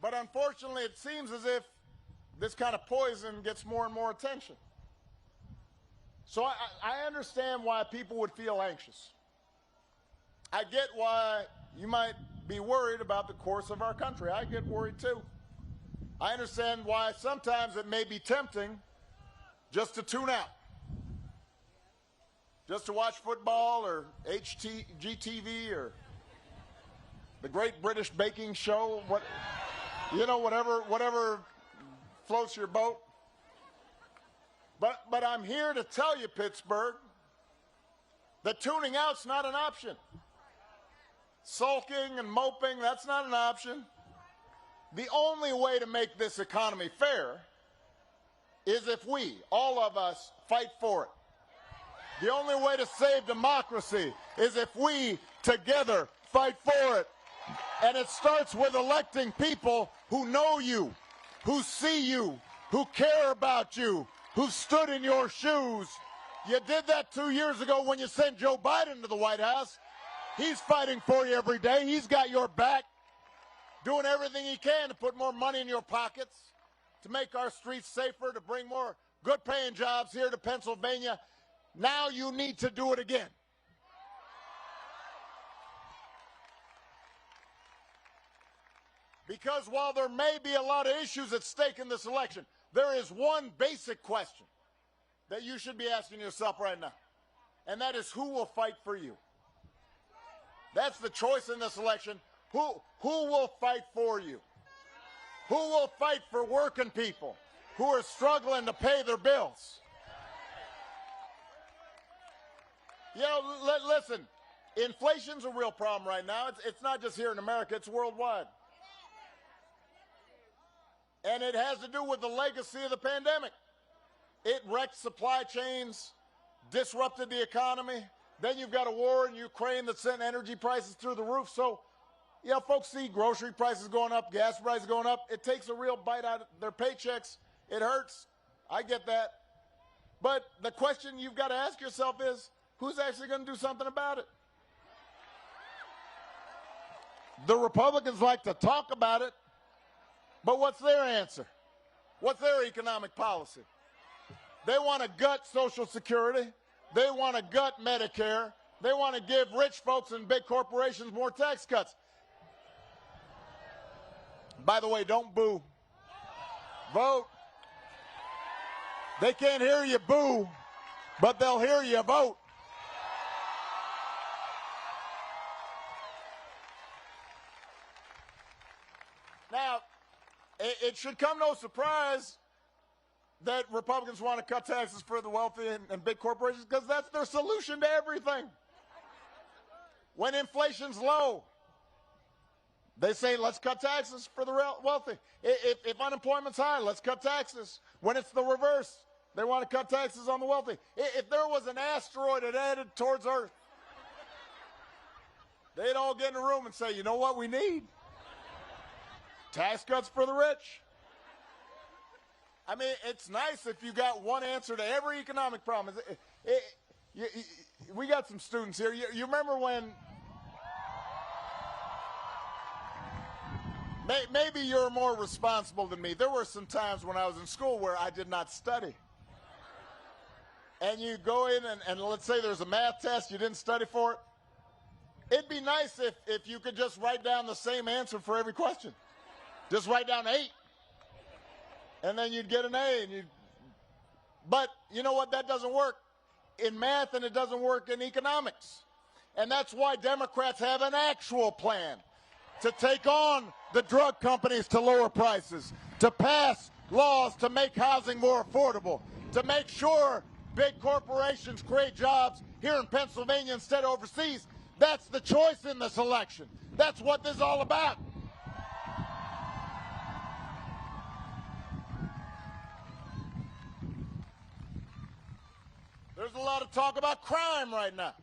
Speaker 10: But unfortunately, it seems as if this kind of poison gets more and more attention. So I understand why people would feel anxious. I get why you might be worried about the course of our country. I get worried too. I understand why sometimes it may be tempting just to tune out, just to watch football or HGTV or the Great British Baking Show, whatever floats your boat. But I'm here to tell you, Pittsburgh, that tuning out's not an option. Sulking and moping, that's not an option. The only way to make this economy fair is if we, all of us, fight for it. The only way to save democracy is if we, together, fight for it. And it starts with electing people who know you, who see you, who care about you, who stood in your shoes. You did that 2 years ago when you sent Joe Biden to the White House. He's fighting for you every day. He's got your back, doing everything he can to put more money in your pockets, to make our streets safer, to bring more good-paying jobs here to Pennsylvania. Now you need to do it again. Because while there may be a lot of issues at stake in this election, there is one basic question that you should be asking yourself right now, and that is, who will fight for you? That's the choice in this election. Who will fight for you? Who will fight for working people who are struggling to pay their bills? You know, listen, inflation's a real problem right now. It's not just here in America, it's worldwide. And it has to do with the legacy of the pandemic. It wrecked supply chains, disrupted the economy. Then you've got a war in Ukraine that sent energy prices through the roof. So, you know, folks see grocery prices going up, gas prices going up. It takes a real bite out of their paychecks. It hurts. I get that. But the question you've got to ask yourself is, who's actually going to do something about it? The Republicans like to talk about it, but what's their answer? What's their economic policy? They want to gut Social Security. They want to gut Medicare. They want to give rich folks and big corporations more tax cuts. By the way, don't boo. Vote. They can't hear you boo, but they'll hear you vote. Now, it should come no surprise that Republicans want to cut taxes for the wealthy and big corporations, because that's their solution to everything. When inflation's low, they say, let's cut taxes for the wealthy. If unemployment's high, let's cut taxes. When it's the reverse, they want to cut taxes on the wealthy. If there was an asteroid that headed towards Earth, they'd all get in a room and say, you know what we need? Tax cuts for the rich. I mean, it's nice if you got one answer to every economic problem. We got some students here. You remember when, maybe you're more responsible than me. There were some times when I was in school where I did not study. And you go in and let's say there's a math test, you didn't study for it. It'd be nice if you could just write down the same answer for every question. Just write down 8. And then you'd get an A. But you know what? That doesn't work in math, and it doesn't work in economics. And that's why Democrats have an actual plan to take on the drug companies to lower prices, to pass laws to make housing more affordable, to make sure big corporations create jobs here in Pennsylvania instead of overseas. That's the choice in this election. That's what this is all about. There's a lot of talk about crime right now.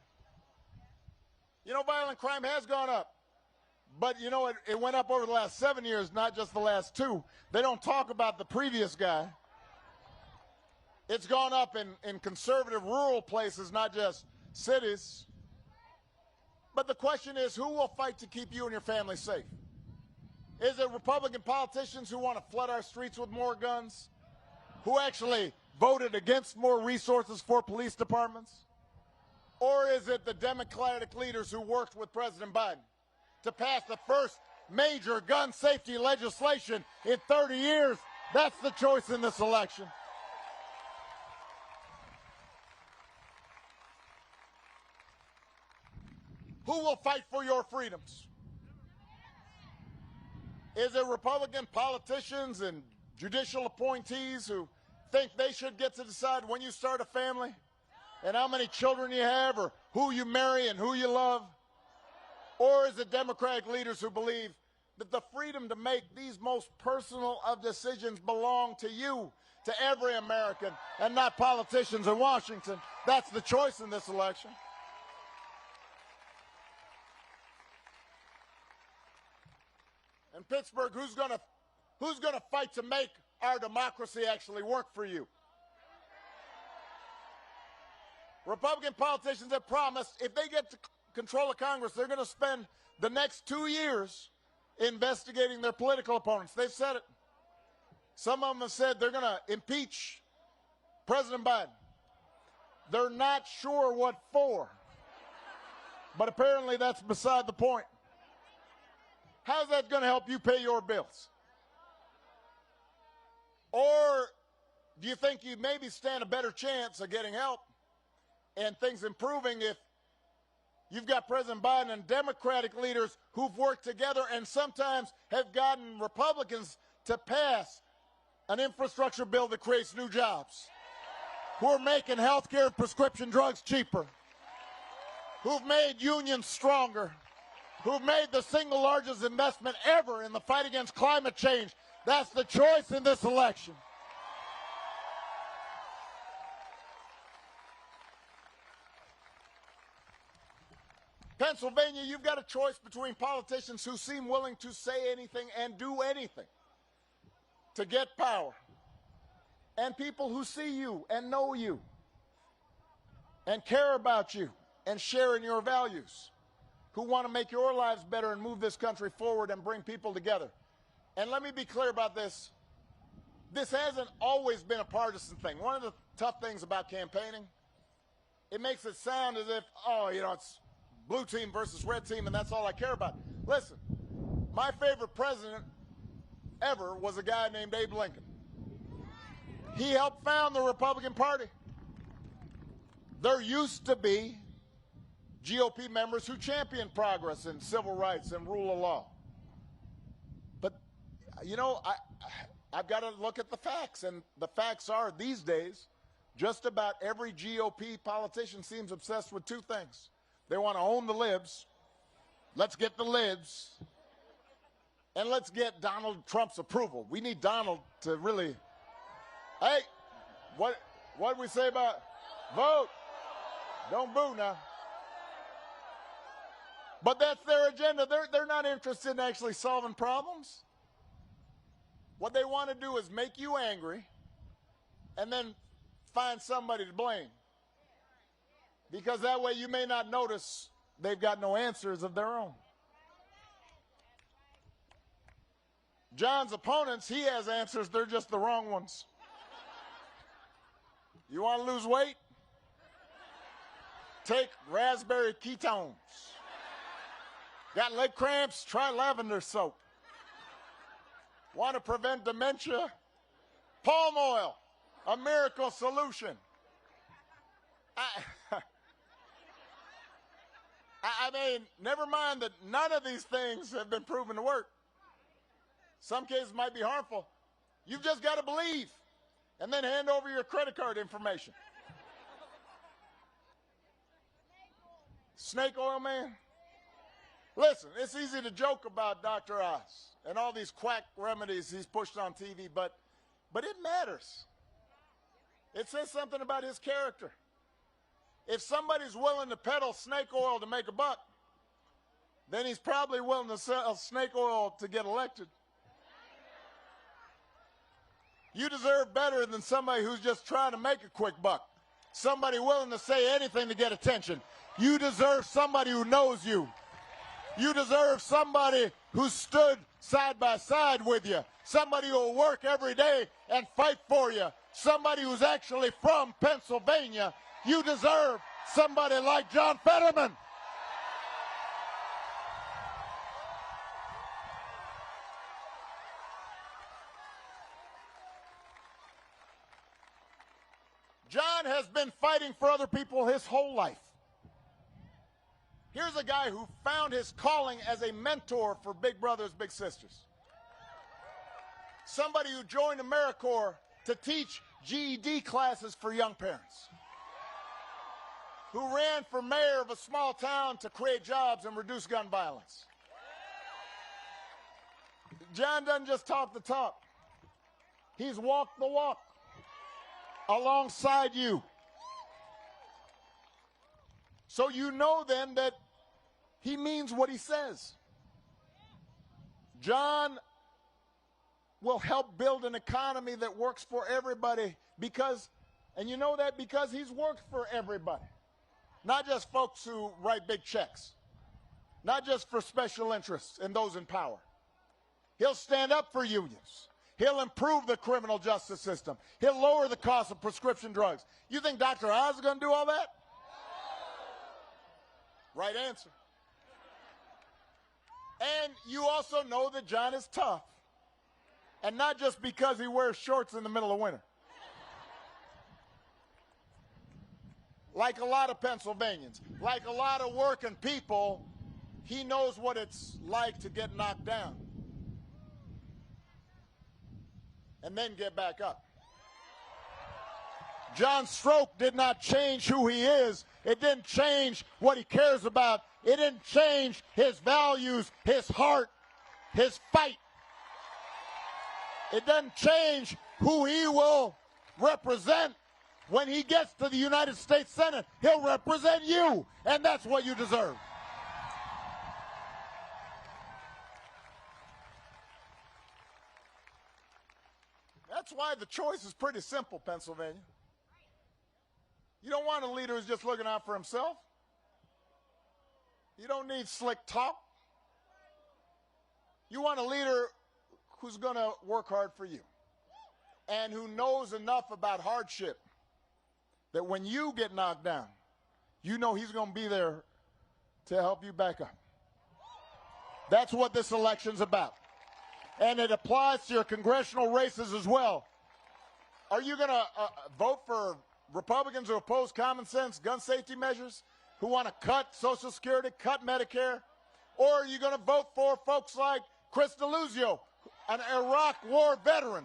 Speaker 10: You know, violent crime has gone up. But, you know, it went up over the last 7 years, not just the last 2. They don't talk about the previous guy. It's gone up in conservative rural places, not just cities. But the question is, who will fight to keep you and your family safe? Is it Republican politicians who want to flood our streets with more guns? Who actually voted against more resources for police departments? Or is it the Democratic leaders who worked with President Biden to pass the first major gun safety legislation in 30 years? That's the choice in this election. Who will fight for your freedoms? Is it Republican politicians and judicial appointees who think they should get to decide when you start a family and how many children you have or who you marry and who you love? Or is it Democratic leaders who believe that the freedom to make these most personal of decisions belong to you, to every American, and not politicians in Washington? That's the choice in this election. In Pittsburgh, who's going to fight to make our democracy actually work for you? Republican politicians have promised if they get to control of Congress, they're going to spend the next 2 years investigating their political opponents. They've said it. Some of them have said they're going to impeach President Biden. They're not sure what for, but apparently that's beside the point. How's that going to help you pay your bills? Or do you think you maybe stand a better chance of getting help and things improving if you've got President Biden and Democratic leaders who've worked together and sometimes have gotten Republicans to pass an infrastructure bill that creates new jobs, who are making health care and prescription drugs cheaper, who've made unions stronger, who've made the single largest investment ever in the fight against climate change? That's the choice in this election. Pennsylvania, you've got a choice between politicians who seem willing to say anything and do anything to get power, and people who see you and know you and care about you and share in your values, who want to make your lives better and move this country forward and bring people together. And let me be clear about this. This hasn't always been a partisan thing. One of the tough things about campaigning, it makes it sound as if, oh, you know, it's blue team versus red team and that's all I care about. Listen, my favorite president ever was a guy named Abe Lincoln. He helped found the Republican Party. There used to be GOP members who championed progress in civil rights and rule of law. But, you know, I've got to look at the facts, and the facts are these days just about every GOP politician seems obsessed with two things. They want to own the libs. Let's get the libs. And let's get Donald Trump's approval. We need Donald to really, hey, what did we say about vote? Don't boo now. But that's their agenda. They're not interested in actually solving problems. What they want to do is make you angry and then find somebody to blame. Because that way you may not notice they've got no answers of their own. John's opponents, he has answers, they're just the wrong ones. You want to lose weight? Take raspberry ketones. Got leg cramps? Try lavender soap. Want to prevent dementia? Palm oil, a miracle solution. I mean, never mind that none of these things have been proven to work. Some cases might be harmful. You've just got to believe and then hand over your credit card information. Snake oil man? Listen, it's easy to joke about Dr. Oz and all these quack remedies he's pushed on TV, but it matters. It says something about his character. If somebody's willing to peddle snake oil to make a buck, then he's probably willing to sell snake oil to get elected. You deserve better than somebody who's just trying to make a quick buck. Somebody willing to say anything to get attention. You deserve somebody who knows you. You deserve somebody who stood side by side with you. Somebody who will work every day and fight for you. Somebody who's actually from Pennsylvania. You deserve somebody like John Fetterman. John has been fighting for other people his whole life. Here's a guy who found his calling as a mentor for big brothers, big sisters. Somebody who joined AmeriCorps to teach GED classes for young parents. Who ran for mayor of a small town to create jobs and reduce gun violence. John doesn't just talk the talk. He's walked the walk alongside you. So you know then that he means what he says. John will help build an economy that works for everybody because, and you know that because he's worked for everybody. Not just folks who write big checks. Not just for special interests and those in power. He'll stand up for unions. He'll improve the criminal justice system. He'll lower the cost of prescription drugs. You think Dr. Oz is going to do all that? Right answer. And you also know that John is tough. And not just because he wears shorts in the middle of winter. Like a lot of Pennsylvanians, like a lot of working people, he knows what it's like to get knocked down. And then get back up. John's stroke did not change who he is. It didn't change what he cares about. It didn't change his values, his heart, his fight. It doesn't change who he will represent. When he gets to the United States Senate, he'll represent you, and that's what you deserve. That's why the choice is pretty simple, Pennsylvania. You don't want a leader who's just looking out for himself. You don't need slick talk. You want a leader who's going to work hard for you and who knows enough about hardship that when you get knocked down, you know he's going to be there to help you back up. That's what this election's about. And it applies to your congressional races as well. Are you going to vote for Republicans who oppose common sense gun safety measures, who want to cut Social Security, cut Medicare? Or are you going to vote for folks like Chris DeLuzio, an Iraq war veteran,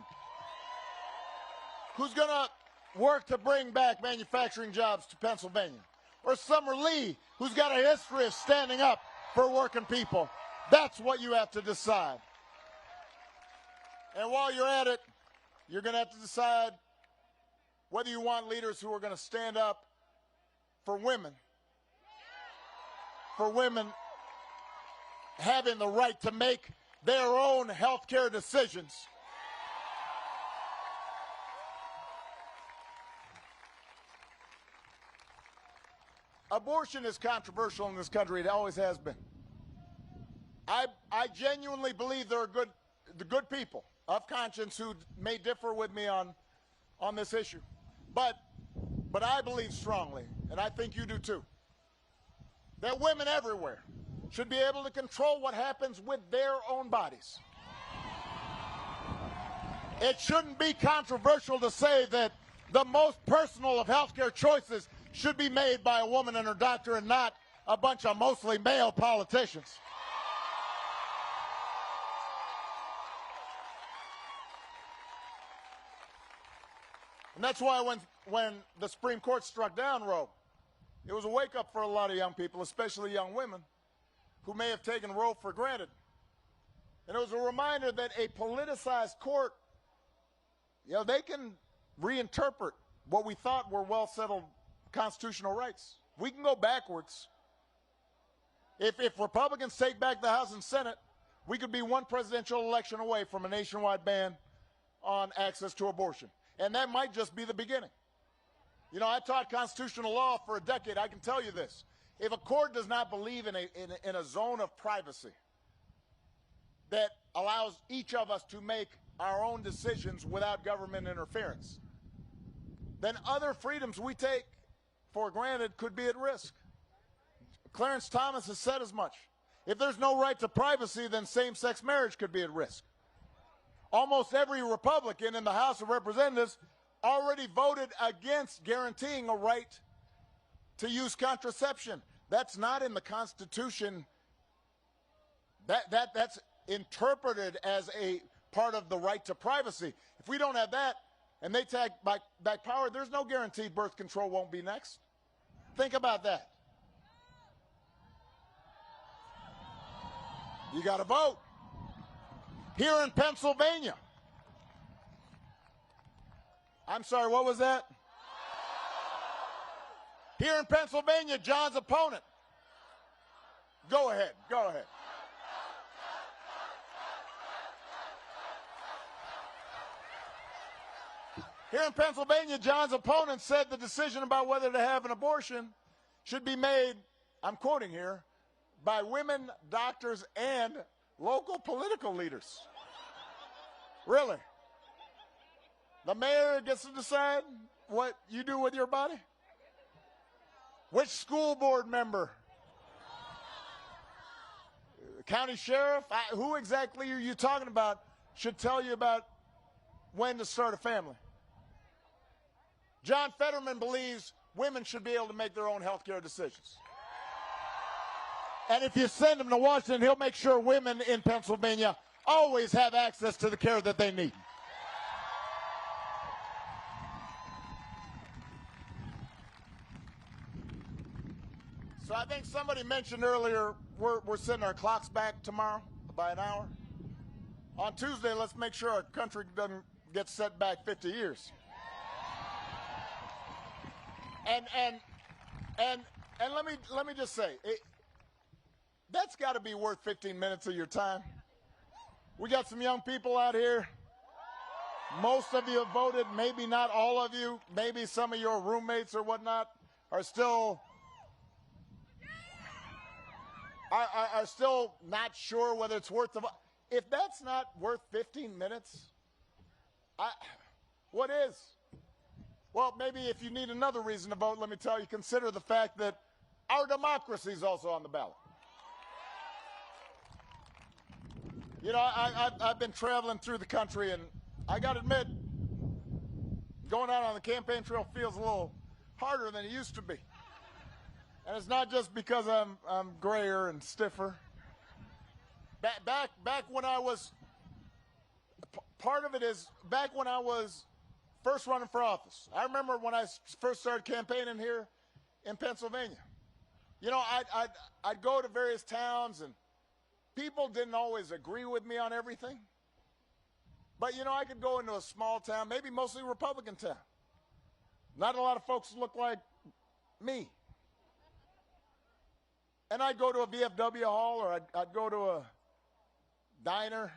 Speaker 10: who's going to work to bring back manufacturing jobs to Pennsylvania? Or Summer Lee, who's got a history of standing up for working people? That's what you have to decide. And while you're at it, you're going to have to decide whether you want leaders who are going to stand up for women having the right to make their own health care decisions. Abortion is controversial in this country. It always has been. I genuinely believe there are the good people of conscience who may differ with me on this issue. But I believe strongly, and I think you do too, that women everywhere should be able to control what happens with their own bodies. It shouldn't be controversial to say that the most personal of healthcare choices should be made by a woman and her doctor and not a bunch of mostly male politicians. And that's why when the Supreme Court struck down Roe, It was a wake-up for a lot of young people, especially young women, who may have taken Roe for granted. And it was a reminder that a politicized court, they can reinterpret what we thought were well-settled constitutional rights. We can go backwards. If Republicans take back the House and Senate, we could be one presidential election away from a nationwide ban on access to abortion. And that might just be the beginning. I taught constitutional law for a decade. I can tell you this. If a court does not believe in a zone of privacy that allows each of us to make our own decisions without government interference, then other freedoms we take for granted could be at risk. Clarence Thomas has said as much. If there's no right to privacy, then same-sex marriage could be at risk. Almost every Republican in the House of Representatives already voted against guaranteeing a right to use contraception. That's not in the Constitution. That's interpreted as a part of the right to privacy. If we don't have that and they take back power, there's no guarantee birth control won't be next. Think about that. You got to vote. Here in Pennsylvania. I'm sorry, what was that? Here in Pennsylvania, John's opponent. Go ahead, go ahead. Here in Pennsylvania, John's opponent said the decision about whether to have an abortion should be made, I'm quoting here, by women, doctors, and local political leaders. Really? The mayor gets to decide what you do with your body? Which school board member? County sheriff? Who exactly are you talking about should tell you about when to start a family? John Fetterman believes women should be able to make their own health care decisions. And if you send him to Washington, he'll make sure women in Pennsylvania always have access to the care that they need. So I think somebody mentioned earlier we're setting our clocks back tomorrow by an hour. On Tuesday, let's make sure our country doesn't get set back 50 years. And let me just say, that's got to be worth 15 minutes of your time. We got some young people out here. Most of you have voted, maybe not all of you. Maybe some of your roommates or whatnot are still not sure whether it's worth the vote. If that's not worth 15 minutes, what is? Well, maybe if you need another reason to vote, let me tell you, consider the fact that our democracy is also on the ballot. I've been traveling through the country, and I got to admit, going out on the campaign trail feels a little harder than it used to be. And it's not just because I'm grayer and stiffer. Back when I was, part of it is back when I was first running for office. I remember when I first started campaigning here in Pennsylvania. I'd go to various towns, and people didn't always agree with me on everything. But, I could go into a small town, maybe mostly Republican town. Not a lot of folks look like me. And I'd go to a VFW hall, or I'd go to a diner.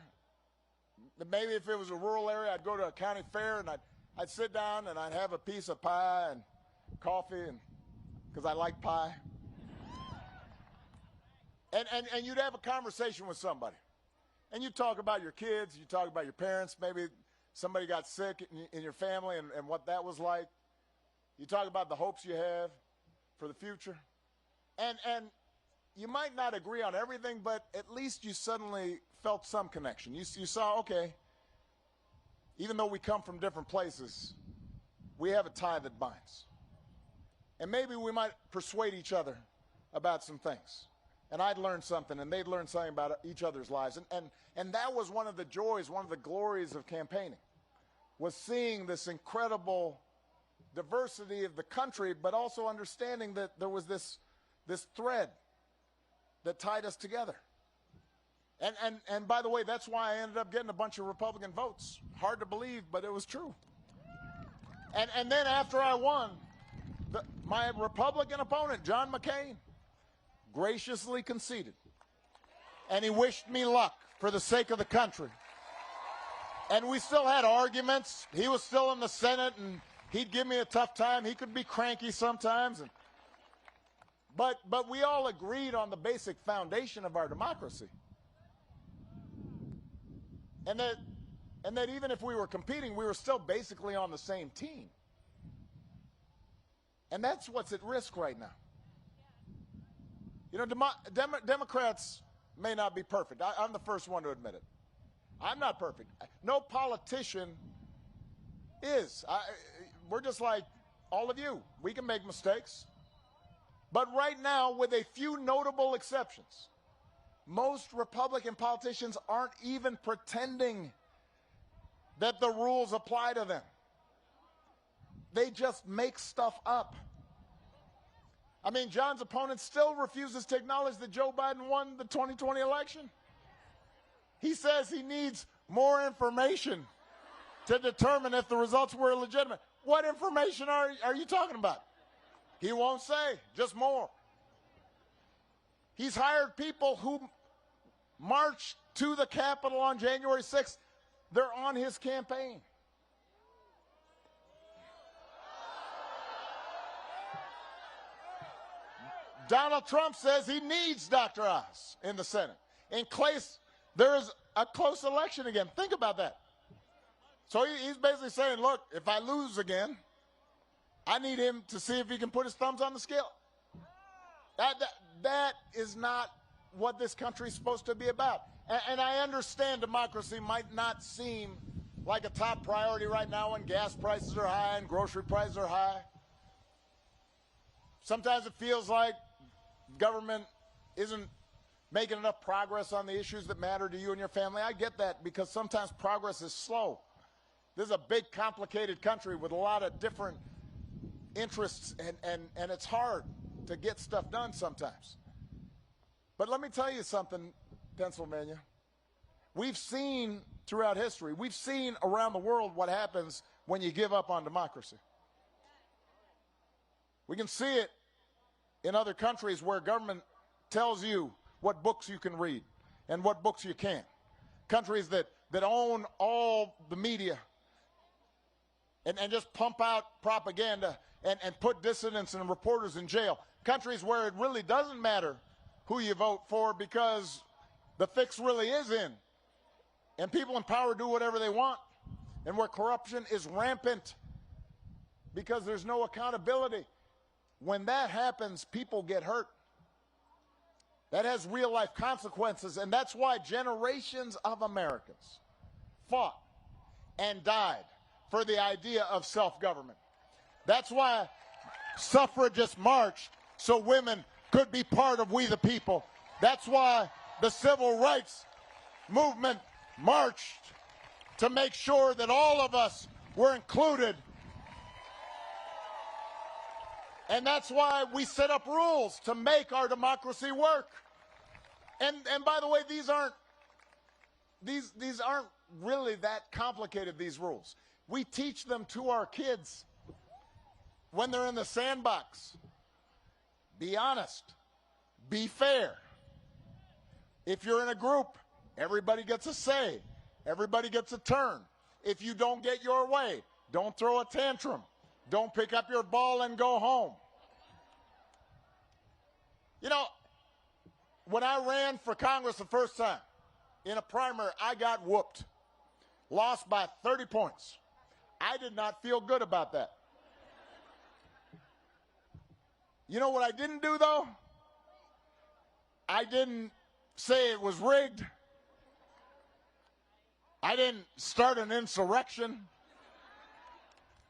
Speaker 10: Maybe if it was a rural area, I'd go to a county fair, and I'd sit down, and I'd have a piece of pie and coffee, and because I like pie. And you'd have a conversation with somebody. And you talk about your kids, you talk about your parents, maybe somebody got sick in your family and what that was like. You talk about the hopes you have for the future. And you might not agree on everything, but at least you suddenly felt some connection. You saw, okay, even though we come from different places, we have a tie that binds. And maybe we might persuade each other about some things. And I'd learn something, and they'd learn something about each other's lives. And that was one of the joys, one of the glories of campaigning, was seeing this incredible diversity of the country, but also understanding that there was this thread that tied us together. And by the way, that's why I ended up getting a bunch of Republican votes. Hard to believe, but it was true. And then after I won, my Republican opponent, John McCain, graciously conceded. And he wished me luck for the sake of the country. And we still had arguments. He was still in the Senate, and he'd give me a tough time. He could be cranky sometimes. But we all agreed on the basic foundation of our democracy. And that even if we were competing, we were still basically on the same team. And that's what's at risk right now. You know, Democrats may not be perfect. I'm the first one to admit it. I'm not perfect. No politician is. We're just like all of you. We can make mistakes. But right now, with a few notable exceptions, most Republican politicians aren't even pretending that the rules apply to them. They just make stuff up. I mean, John's opponent still refuses to acknowledge that Joe Biden won the 2020 election. He says he needs more information to determine if the results were legitimate. What information are you talking about? He won't say, just more. He's hired people who marched to the Capitol on January 6th. They're on his campaign. Donald Trump says he needs Dr. Oz in the Senate in case there is a close election again. Think about that. So he's basically saying, look, if I lose again, I need him to see if he can put his thumbs on the scale. That is not what this country is supposed to be about. And I understand democracy might not seem like a top priority right now when gas prices are high and grocery prices are high. Sometimes it feels like government isn't making enough progress on the issues that matter to you and your family. I get that because sometimes progress is slow. This is a big, complicated country with a lot of different interests, and it's hard to get stuff done sometimes. But let me tell you something, Pennsylvania. We've seen throughout history, we've seen around the world what happens when you give up on democracy. We can see it in other countries where government tells you what books you can read and what books you can't. Countries that own all the media and just pump out propaganda and put dissidents and reporters in jail. Countries where it really doesn't matter who you vote for because the fix really is in. And people in power do whatever they want. And where corruption is rampant because there's no accountability. When that happens, people get hurt. That has real-life consequences, and that's why generations of Americans fought and died for the idea of self-government. That's why suffragists marched so women could be part of We the People. That's why the civil rights movement marched to make sure that all of us were included. And that's why we set up rules to make our democracy work. And by the way, these aren't really that complicated, these rules. We teach them to our kids when they're in the sandbox. Be honest. Be fair. If you're in a group, everybody gets a say. Everybody gets a turn. If you don't get your way, don't throw a tantrum. Don't pick up your ball and go home. You know, when I ran for Congress the first time, in a primary, I got whooped. Lost by 30 points. I did not feel good about that. You know what I didn't do, though? I didn't say it was rigged. I didn't start an insurrection.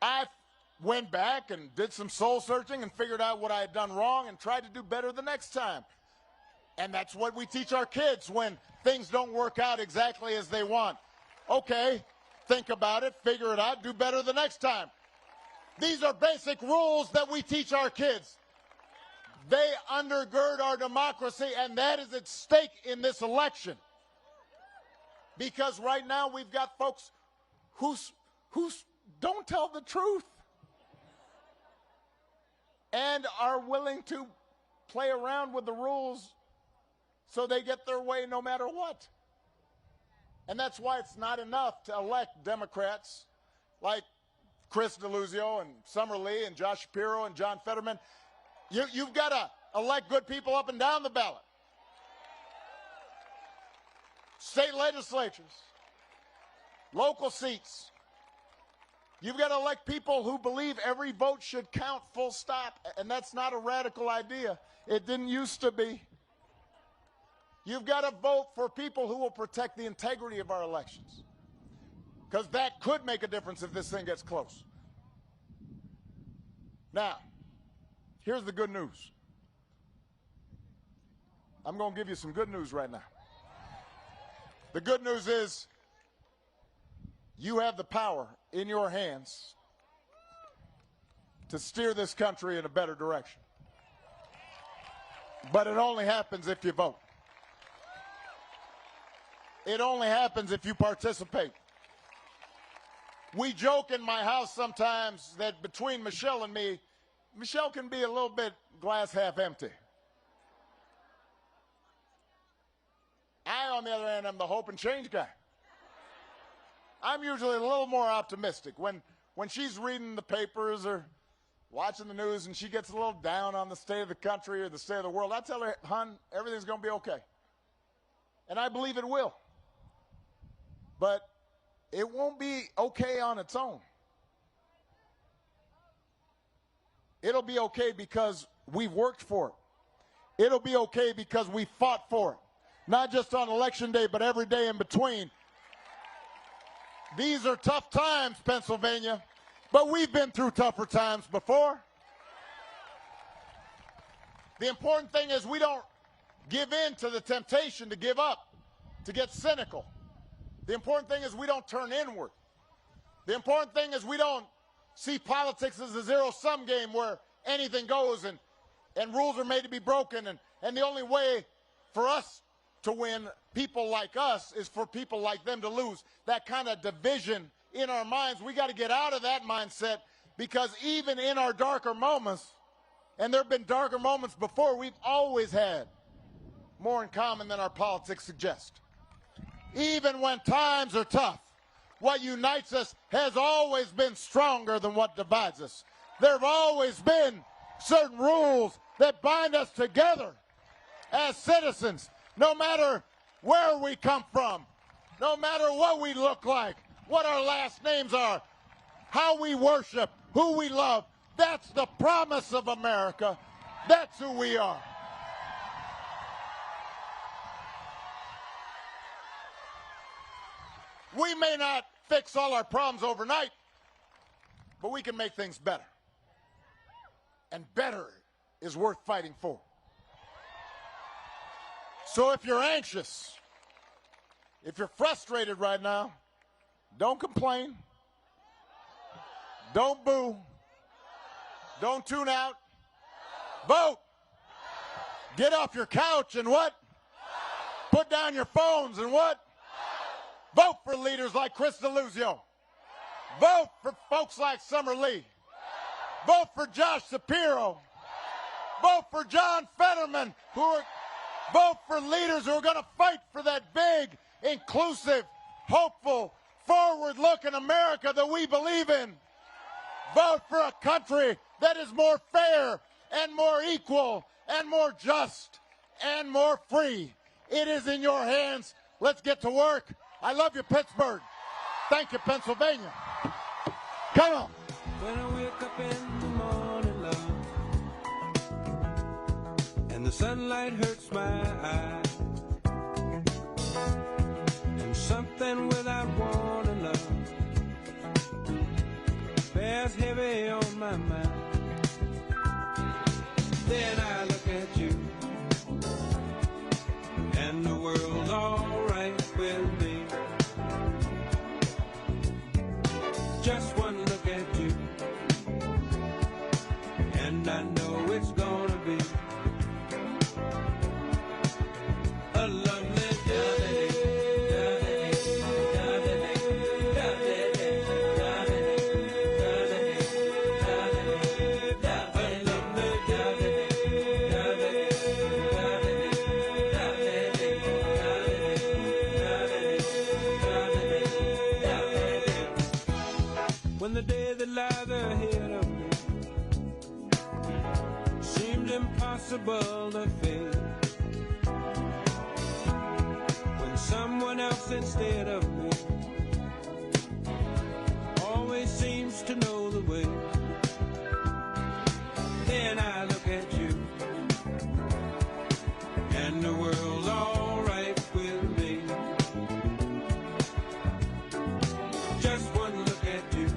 Speaker 10: I went back and did some soul searching and figured out what I had done wrong and tried to do better the next time. And that's what we teach our kids when things don't work out exactly as they want. Okay, think about it, figure it out, do better the next time. These are basic rules that we teach our kids. They undergird our democracy, and that is at stake in this election. Because right now we've got folks who don't tell the truth and are willing to play around with the rules so they get their way no matter what. And that's why it's not enough to elect Democrats like Chris DeLuzio and Summer Lee and Josh Shapiro and John Fetterman. You've got to elect good people up and down the ballot. State legislatures, local seats. You've got to elect people who believe every vote should count, full stop. And that's not a radical idea. It didn't used to be. You've got to vote for people who will protect the integrity of our elections. Because that could make a difference if this thing gets close. Now, here's the good news. I'm going to give you some good news right now. The good news is you have the power in your hands to steer this country in a better direction. But it only happens if you vote. It only happens if you participate. We joke in my house sometimes that between Michelle and me, Michelle can be a little bit glass half empty. I, on the other hand, am the hope and change guy. I'm usually a little more optimistic. When she's reading the papers or watching the news and she gets a little down on the state of the country or the state of the world, I tell her, hon, everything's going to be okay. And I believe it will. But it won't be okay on its own. It'll be okay because we've worked for it. It'll be okay because we fought for it. Not just on election day, but every day in between. These are tough times, Pennsylvania, but we've been through tougher times before. The important thing is we don't give in to the temptation to give up, to get cynical. The important thing is we don't turn inward. The important thing is we don't see politics as a zero-sum game where anything goes and rules are made to be broken. And the only way for us to win, people like us, is for people like them to lose. That kind of division in our minds, we got to get out of that mindset, because even in our darker moments, and there have been darker moments before, we've always had more in common than our politics suggest. Even when times are tough, what unites us has always been stronger than what divides us. There have always been certain rules that bind us together as citizens, no matter where we come from, no matter what we look like, what our last names are, how we worship, who we love. That's the promise of America. That's who we are. We may not fix all our problems overnight, but we can make things better. And better is worth fighting for. So if you're anxious, if you're frustrated right now, don't complain. Don't boo. Don't tune out. Vote. Get off your couch and what? Put down your phones and what? Vote for leaders like Chris DeLuzio. Vote for folks like Summer Lee. Vote for Josh Shapiro. Vote for John Fetterman. Vote for leaders who are going to fight for that big, inclusive, hopeful, forward-looking America that we believe in. Vote for a country that is more fair and more equal and more just and more free. It is in your hands. Let's get to work. I love you, Pittsburgh. Thank you, Pennsylvania. Come on.
Speaker 11: When I wake up in the morning, love, and the sunlight hurts my eyes, and something without warning, love, bears heavy on my mind. Then I look at you, and the world's all right with me. Just one look at you, impossible to fake. When someone else instead of me always seems to know the way, then I look at you and the world's all right with me. Just one look at you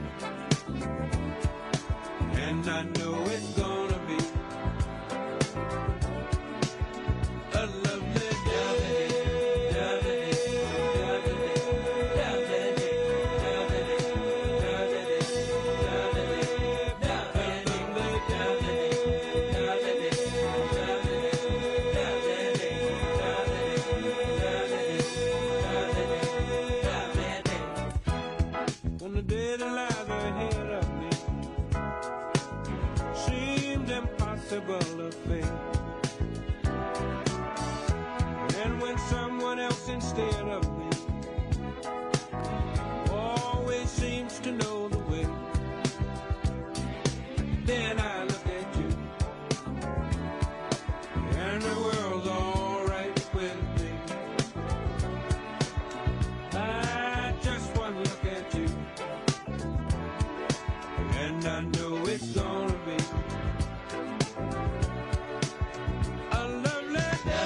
Speaker 11: and I know it's gonna be a lovely day. When the day that lies ahead of me seemed impossible to face, and when someone else instead of me always seems to know the way, then I look at you and the world's all right with me. I just one look at you and I know it's gonna be a lovely day.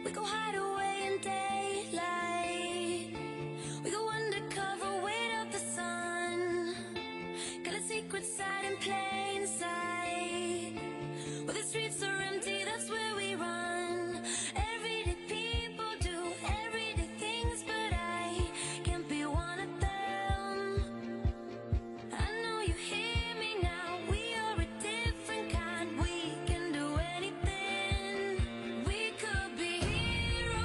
Speaker 2: We go hide away in daylight. We go undercover, wait out the sun. Got a secret side in plain sight. Where the streets are empty, that's where we run. Everyday people do everyday things, but I can't be one of them. I know you hear me now. We are a different kind. We can do anything. We could be heroes.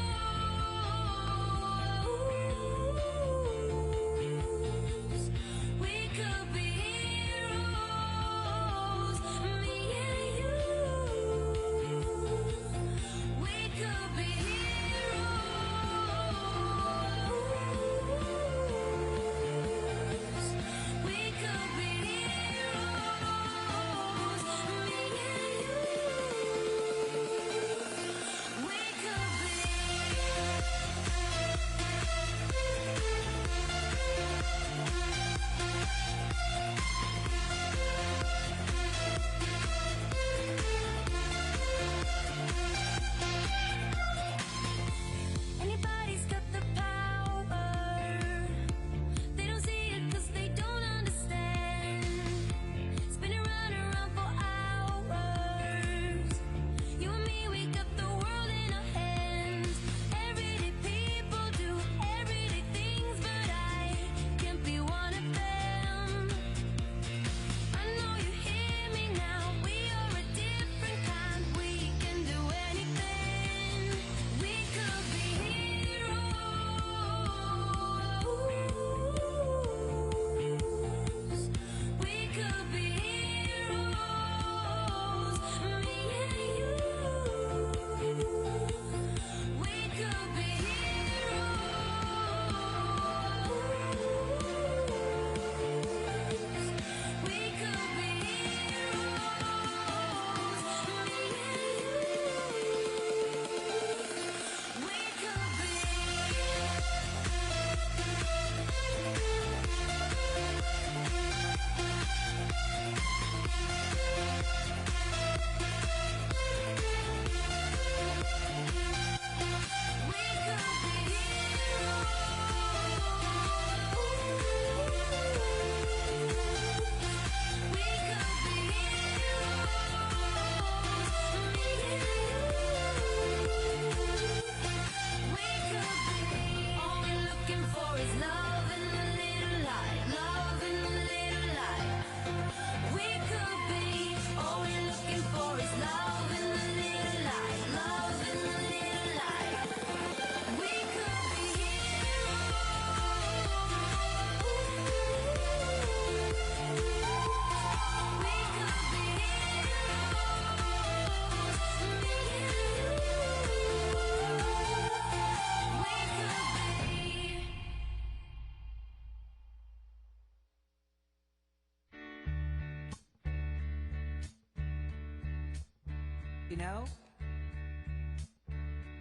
Speaker 12: You know,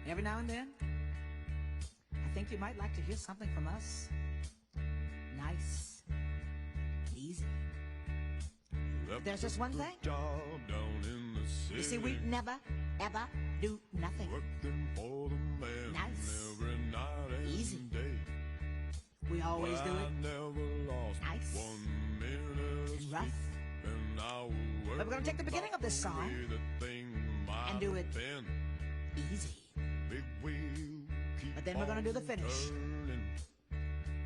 Speaker 12: every now and then, I think you might like to hear something from us. Nice, easy. There's just one thing. You see, we never, ever do nothing. Nice, easy. We always do it nice and rough. But we're going to take the beginning of this song and do it easy. But then we're going to do the finish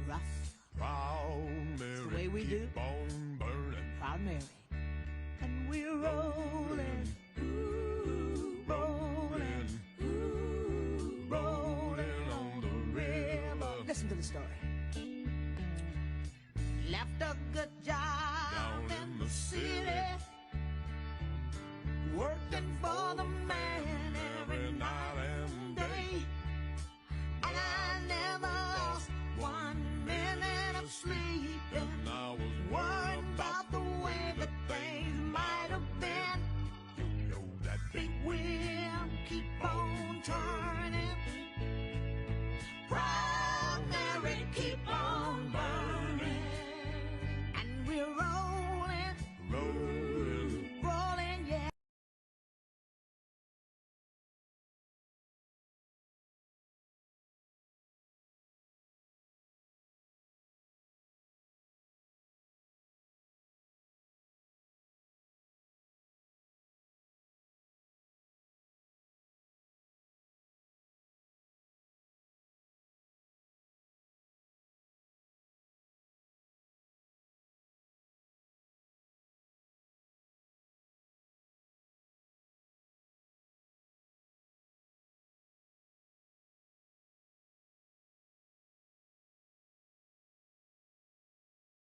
Speaker 12: rough. It's the way we do Proud Mary. And we're rolling, rolling, rolling on the river. Listen to the story. Left a good job in the city, working for the man.